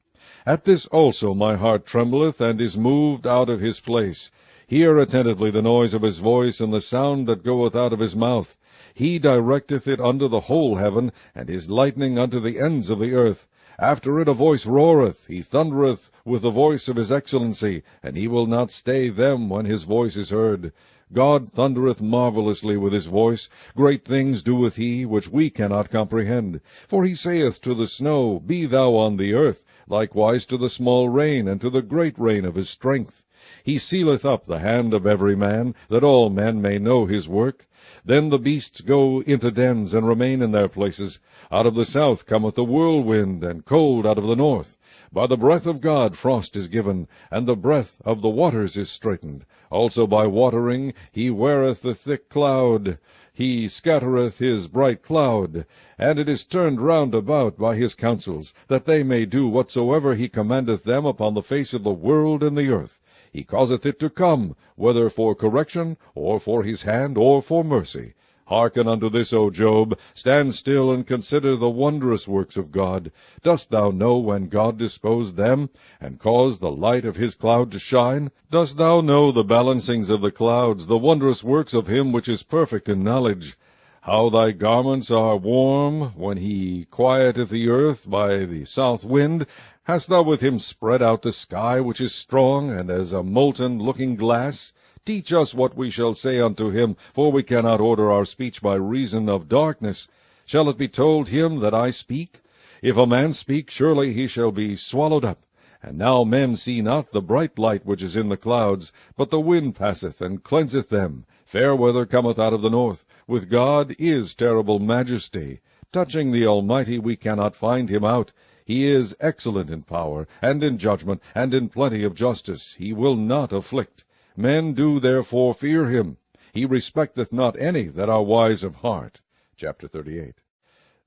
At this also my heart trembleth, and is moved out of his place. Hear attentively the noise of his voice, and the sound that goeth out of his mouth. He directeth it unto the whole heaven, and his lightning unto the ends of the earth. After it a voice roareth, he thundereth with the voice of his excellency, and he will not stay them when his voice is heard. God thundereth marvelously with his voice. Great things doeth he, which we cannot comprehend. For he saith to the snow, Be thou on the earth, likewise to the small rain, and to the great rain of his strength. He sealeth up the hand of every man, that all men may know his work. Then the beasts go into dens, and remain in their places. Out of the south cometh the whirlwind, and cold out of the north. By the breath of God frost is given, and the breath of the waters is straitened. Also by watering he weareth the thick cloud. He scattereth his bright cloud, and it is turned round about by his counsels, that they may do whatsoever he commandeth them upon the face of the world and the earth. He causeth it to come, whether for correction, or for his hand, or for mercy. Hearken unto this, O Job. Stand still, and consider the wondrous works of God. Dost thou know when God disposed them, and caused the light of his cloud to shine? Dost thou know the balancings of the clouds, the wondrous works of him which is perfect in knowledge? How thy garments are warm, when he quieteth the earth by the south wind? Hast thou with him spread out the sky, which is strong, and as a molten looking-glass? Teach us what we shall say unto him, for we cannot order our speech by reason of darkness. Shall it be told him that I speak? If a man speak, surely he shall be swallowed up. And now men see not the bright light which is in the clouds, but the wind passeth and cleanseth them. Fair weather cometh out of the north. With God is terrible majesty. Touching the Almighty we cannot find him out. He is excellent in power, and in judgment, and in plenty of justice. He will not afflict. Men do therefore fear him. He respecteth not any that are wise of heart. Chapter 38.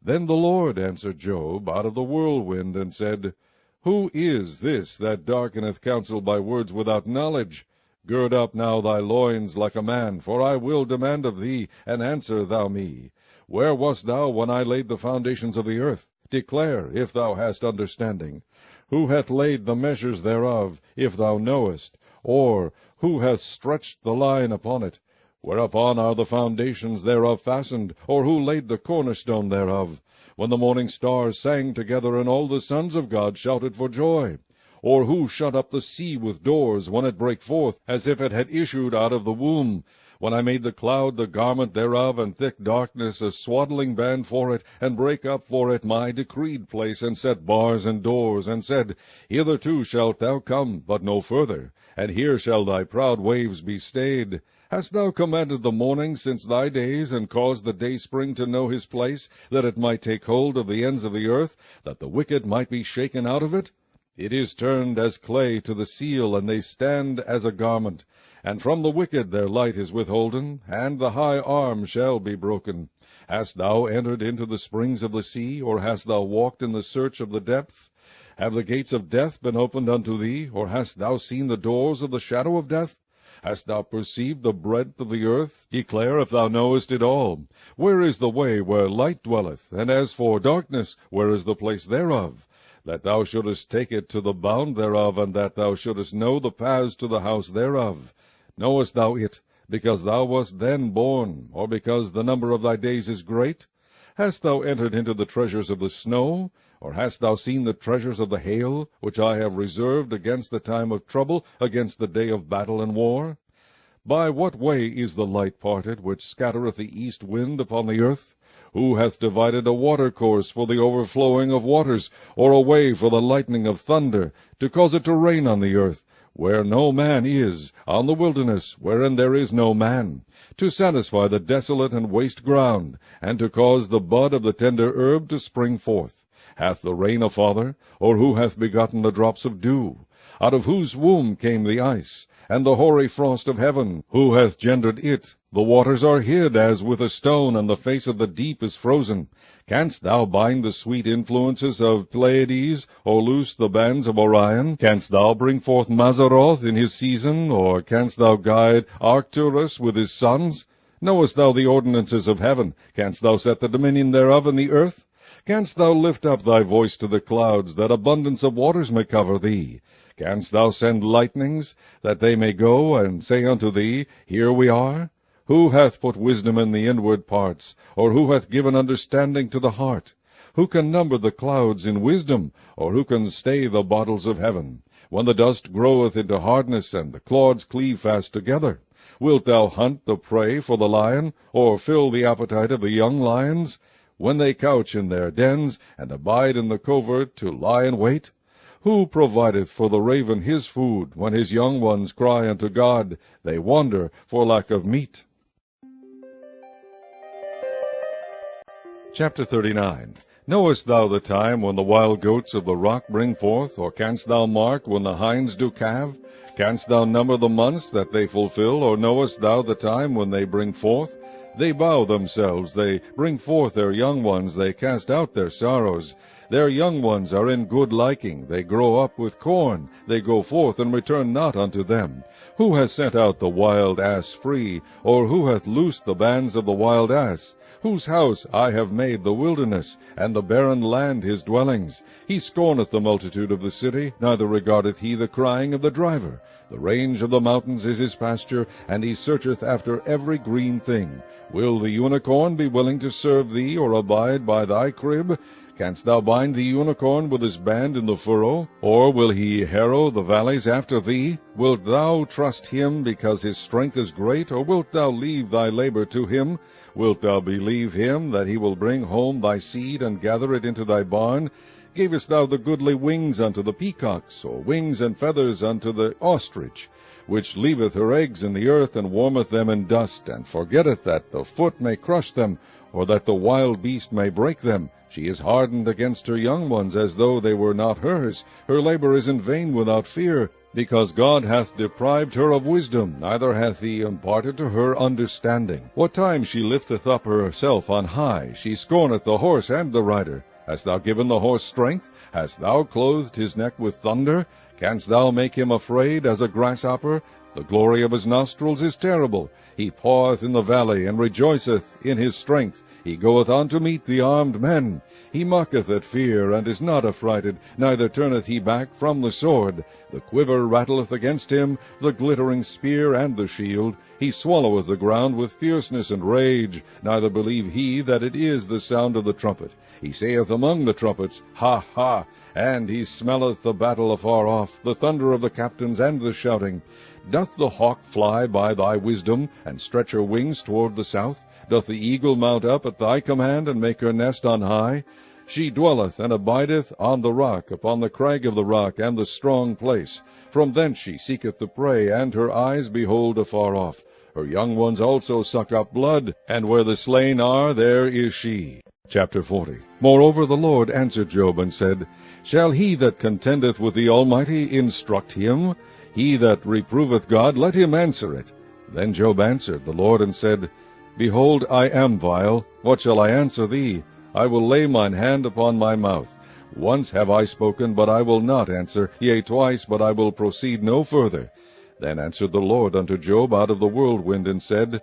Then the Lord answered Job out of the whirlwind, and said, Who is this that darkeneth counsel by words without knowledge? Gird up now thy loins like a man, for I will demand of thee, and answer thou me. Where wast thou when I laid the foundations of the earth? Declare, if thou hast understanding. Who hath laid the measures thereof, if thou knowest? Or who hath stretched the line upon it? Whereupon are the foundations thereof fastened? Or who laid the cornerstone thereof? When the morning stars sang together, and all the sons of God shouted for joy? Or who shut up the sea with doors, when it brake forth, as if it had issued out of the womb? When I made the cloud the garment thereof, and thick darkness a swaddling band for it, and brake up for it my decreed place, and set bars and doors, and said, Hitherto shalt thou come, but no further, and here shall thy proud waves be stayed. Hast thou commanded the morning since thy days, and caused the dayspring to know his place, that it might take hold of the ends of the earth, that the wicked might be shaken out of it? It is turned as clay to the seal, and they stand as a garment. And from the wicked their light is withholden, and the high arm shall be broken. Hast thou entered into the springs of the sea, or hast thou walked in the search of the depth? Have the gates of death been opened unto thee, or hast thou seen the doors of the shadow of death? Hast thou perceived the breadth of the earth? Declare if thou knowest it all. Where is the way where light dwelleth? And as for darkness, where is the place thereof? That thou shouldest take it to the bound thereof, and that thou shouldest know the paths to the house thereof. Knowest thou it, because thou wast then born, or because the number of thy days is great? Hast thou entered into the treasures of the snow, or hast thou seen the treasures of the hail, which I have reserved against the time of trouble, against the day of battle and war? By what way is the light parted, which scattereth the east wind upon the earth? Who hath divided a watercourse for the overflowing of waters, or a way for the lightning of thunder, to cause it to rain on the earth, where no man is, on the wilderness, wherein there is no man, to satisfy the desolate and waste ground, and to cause the bud of the tender herb to spring forth? Hath the rain a father, or who hath begotten the drops of dew? Out of whose womb came the ice, and the hoary frost of heaven? Who hath gendered it? The waters are hid as with a stone, and the face of the deep is frozen. Canst thou bind the sweet influences of Pleiades, or loose the bands of Orion? Canst thou bring forth Mazzaroth in his season, or canst thou guide Arcturus with his sons? Knowest thou the ordinances of heaven? Canst thou set the dominion thereof in the earth? Canst thou lift up thy voice to the clouds, that abundance of waters may cover thee? Canst thou send lightnings, that they may go and say unto thee, Here we are? Who hath put wisdom in the inward parts, or who hath given understanding to the heart? Who can number the clouds in wisdom, or who can stay the bottles of heaven? When the dust groweth into hardness, and the clods cleave fast together, wilt thou hunt the prey for the lion, or fill the appetite of the young lions? When they couch in their dens, and abide in the covert to lie in wait? Who provideth for the raven his food, when his young ones cry unto God? They wander for lack of meat. Chapter 39. Knowest thou the time when the wild goats of the rock bring forth, or canst thou mark when the hinds do calve? Canst thou number the months that they fulfill, or knowest thou the time when they bring forth? They bow themselves, they bring forth their young ones, they cast out their sorrows. Their young ones are in good liking, they grow up with corn, they go forth and return not unto them. Who hath sent out the wild ass free, or who hath loosed the bands of the wild ass? Whose house I have made the wilderness, and the barren land his dwellings. He scorneth the multitude of the city, neither regardeth he the crying of the driver. The range of the mountains is his pasture, and he searcheth after every green thing. Will the unicorn be willing to serve thee, or abide by thy crib? Canst thou bind the unicorn with his band in the furrow? Or will he harrow the valleys after thee? Wilt thou trust him because his strength is great, or wilt thou leave thy labor to him? Wilt thou believe him, that he will bring home thy seed, and gather it into thy barn? Gavest thou the goodly wings unto the peacocks, or wings and feathers unto the ostrich, which leaveth her eggs in the earth, and warmeth them in dust, and forgetteth that the foot may crush them, or that the wild beast may break them? She is hardened against her young ones, as though they were not hers. Her labor is in vain without fear, because God hath deprived her of wisdom, neither hath he imparted to her understanding. What time she lifteth up herself on high, she scorneth the horse and the rider. Hast thou given the horse strength? Hast thou clothed his neck with thunder? Canst thou make him afraid as a grasshopper? The glory of his nostrils is terrible. He paweth in the valley, and rejoiceth in his strength. He goeth on to meet the armed men. He mocketh at fear, and is not affrighted, neither turneth he back from the sword. The quiver rattleth against him, the glittering spear and the shield. He swalloweth the ground with fierceness and rage, neither believe he that it is the sound of the trumpet. He saith among the trumpets, Ha, ha! And he smelleth the battle afar off, the thunder of the captains and the shouting. Doth the hawk fly by thy wisdom, and stretch her wings toward the south? Doth the eagle mount up at thy command, and make her nest on high? She dwelleth and abideth on the rock, upon the crag of the rock, and the strong place. From thence she seeketh the prey, and her eyes behold afar off. Her young ones also suck up blood, and where the slain are, there is she. Chapter 40. Moreover the Lord answered Job, and said, Shall he that contendeth with the Almighty instruct him? He that reproveth God, let him answer it. Then Job answered the Lord, and said, Behold, I am vile. What shall I answer thee? I will lay mine hand upon my mouth. Once have I spoken, but I will not answer, yea, twice, but I will proceed no further. Then answered the Lord unto Job out of the whirlwind, and said,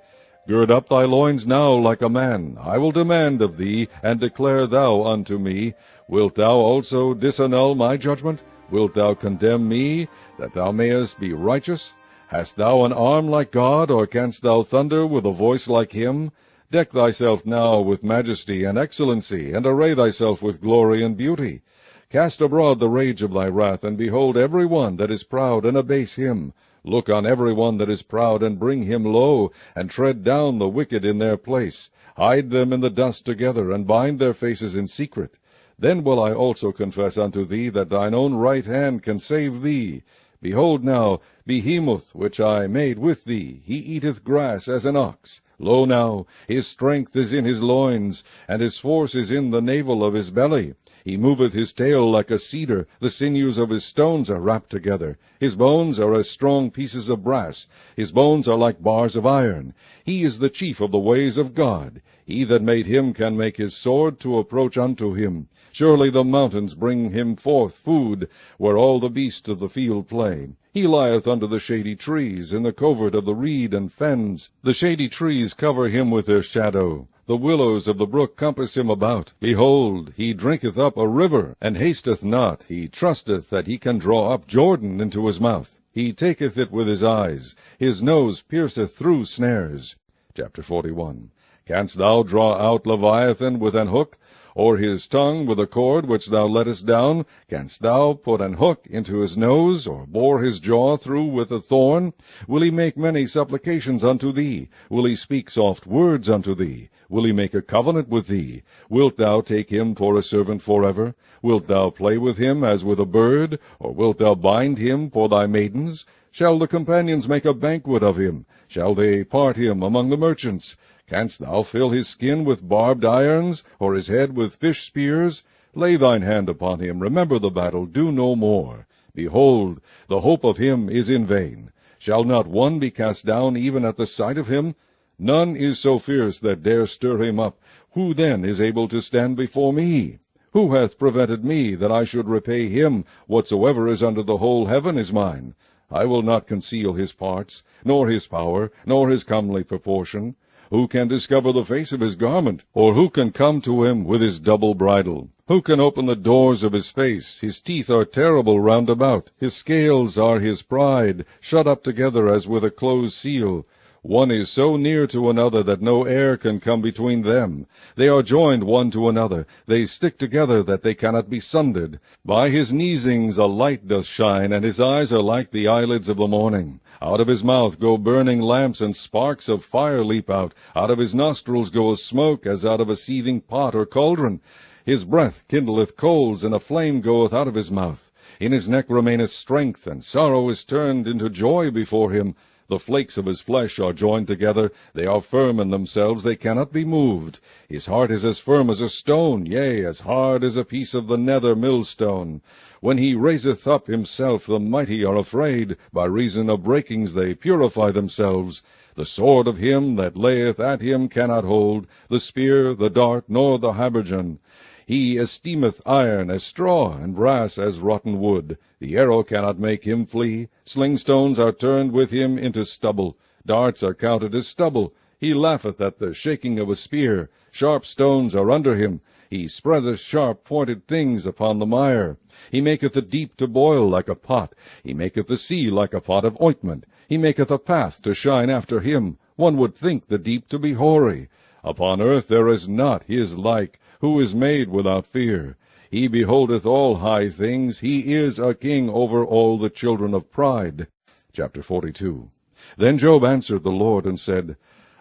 Gird up thy loins now like a man. I will demand of thee, and declare thou unto me. Wilt thou also disannul my judgment? Wilt thou condemn me, that thou mayest be righteous? Hast thou an arm like God, or canst thou thunder with a voice like him? Deck thyself now with majesty and excellency, and array thyself with glory and beauty. Cast abroad the rage of thy wrath, and behold every one that is proud, and abase him. Look on every one that is proud, and bring him low, and tread down the wicked in their place. Hide them in the dust together, and bind their faces in secret. Then will I also confess unto thee that thine own right hand can save thee. Behold now, Behemoth, which I made with thee, he eateth grass as an ox. Lo now, his strength is in his loins, and his force is in the navel of his belly. He moveth his tail like a cedar, the sinews of his stones are wrapped together. His bones are as strong pieces of brass, his bones are like bars of iron. He is the chief of the ways of God. He that made him can make his sword to approach unto him. Surely the mountains bring him forth food, where all the beasts of the field play. He lieth under the shady trees, in the covert of the reed and fens. The shady trees cover him with their shadow. The willows of the brook compass him about. Behold, he drinketh up a river, and hasteth not. He trusteth that he can draw up Jordan into his mouth. He taketh it with his eyes. His nose pierceth through snares. Chapter 41. Canst thou draw out Leviathan with an hook, or his tongue with a cord which thou lettest down? Canst thou put an hook into his nose, or bore his jaw through with a thorn? Will he make many supplications unto thee? Will he speak soft words unto thee? Will he make a covenant with thee? Wilt thou take him for a servant forever? Wilt thou play with him as with a bird? Or wilt thou bind him for thy maidens? Shall the companions make a banquet of him? Shall they part him among the merchants? Canst thou fill his skin with barbed irons, or his head with fish spears? Lay thine hand upon him, remember the battle, do no more. Behold, the hope of him is in vain. Shall not one be cast down even at the sight of him? None is so fierce that dare stir him up. Who then is able to stand before me? Who hath prevented me that I should repay him? Whatsoever is under the whole heaven is mine. I will not conceal his parts, nor his power, nor his comely proportion. Who can discover the face of his garment? Or who can come to him with his double bridle? Who can open the doors of his face? His teeth are terrible round about. His scales are his pride, shut up together as with a closed seal. One is so near to another that no air can come between them. They are joined one to another. They stick together that they cannot be sundered. By his neesings a light doth shine, and his eyes are like the eyelids of the morning. Out of his mouth go burning lamps, and sparks of fire leap out. Out of his nostrils goeth smoke, as out of a seething pot or cauldron. His breath kindleth coals, and a flame goeth out of his mouth. In his neck remaineth strength, and sorrow is turned into joy before him. The flakes of his flesh are joined together. They are firm in themselves, they cannot be moved. His heart is as firm as a stone, yea, as hard as a piece of the nether millstone. When he raiseth up himself, the mighty are afraid. By reason of breakings they purify themselves. The sword of him that layeth at him cannot hold, the spear, the dart, nor the habergeon. He esteemeth iron as straw, and brass as rotten wood. The arrow cannot make him flee. Slingstones are turned with him into stubble. Darts are counted as stubble. He laugheth at the shaking of a spear. Sharp stones are under him. He spreadeth sharp-pointed things upon the mire. He maketh the deep to boil like a pot. He maketh the sea like a pot of ointment. He maketh a path to shine after him. One would think the deep to be hoary. Upon earth there is not his like, who is made without fear. He beholdeth all high things. He is a king over all the children of pride. Chapter 42. Then Job answered the Lord and said,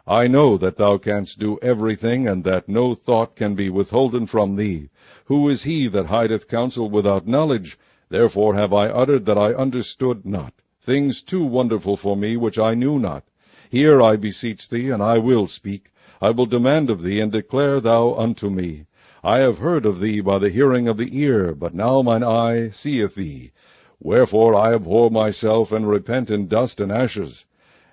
I know that thou canst do everything, and that no thought can be withholden from thee. Who is he that hideth counsel without knowledge? Therefore have I uttered that I understood not, things too wonderful for me which I knew not. Hear, I beseech thee, and I will speak. I will demand of thee, and declare thou unto me. I have heard of thee by the hearing of the ear, but now mine eye seeth thee. Wherefore I abhor myself, and repent in dust and ashes.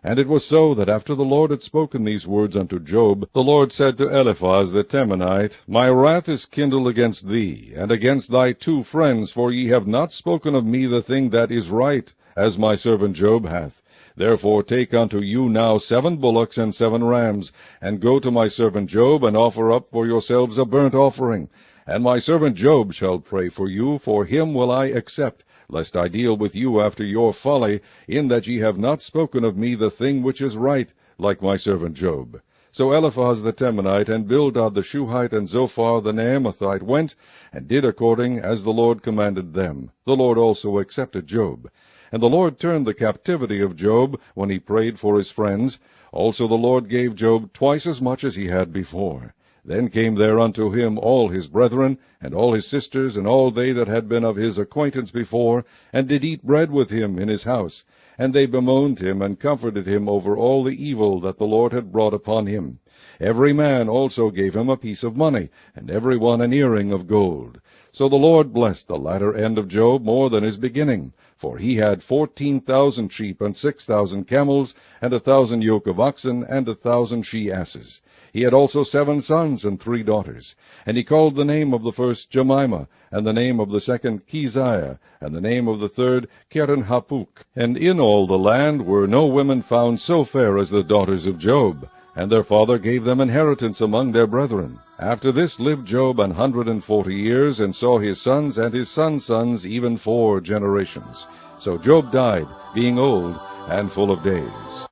And it was so that after the Lord had spoken these words unto Job, the Lord said to Eliphaz the Temanite, My wrath is kindled against thee, and against thy 2 friends, for ye have not spoken of me the thing that is right, as my servant Job hath. Therefore take unto you now 7 bullocks and 7 rams, and go to my servant Job, and offer up for yourselves a burnt offering. And my servant Job shall pray for you, for him will I accept, lest I deal with you after your folly, in that ye have not spoken of me the thing which is right, like my servant Job. So Eliphaz the Temanite, and Bildad the Shuhite, and Zophar the Naamathite went, and did according as the Lord commanded them. The Lord also accepted Job. And the Lord turned the captivity of Job, when he prayed for his friends. Also the Lord gave Job twice as much as he had before. Then came there unto him all his brethren, and all his sisters, and all they that had been of his acquaintance before, and did eat bread with him in his house. And they bemoaned him, and comforted him over all the evil that the Lord had brought upon him. Every man also gave him a piece of money, and every one an earring of gold. So the Lord blessed the latter end of Job more than his beginning. For he had 14,000 sheep, and 6,000 camels, and 1,000 yoke of oxen, and 1,000 she-asses. He had also 7 sons and 3 daughters. And he called the name of the first Jemimah, and the name of the second Keziah, and the name of the third Keren-hapuk. And in all the land were no women found so fair as the daughters of Job. And their father gave them inheritance among their brethren. After this lived Job 140 years, and saw his sons and his sons' sons, even 4 generations. So Job died, being old and full of days.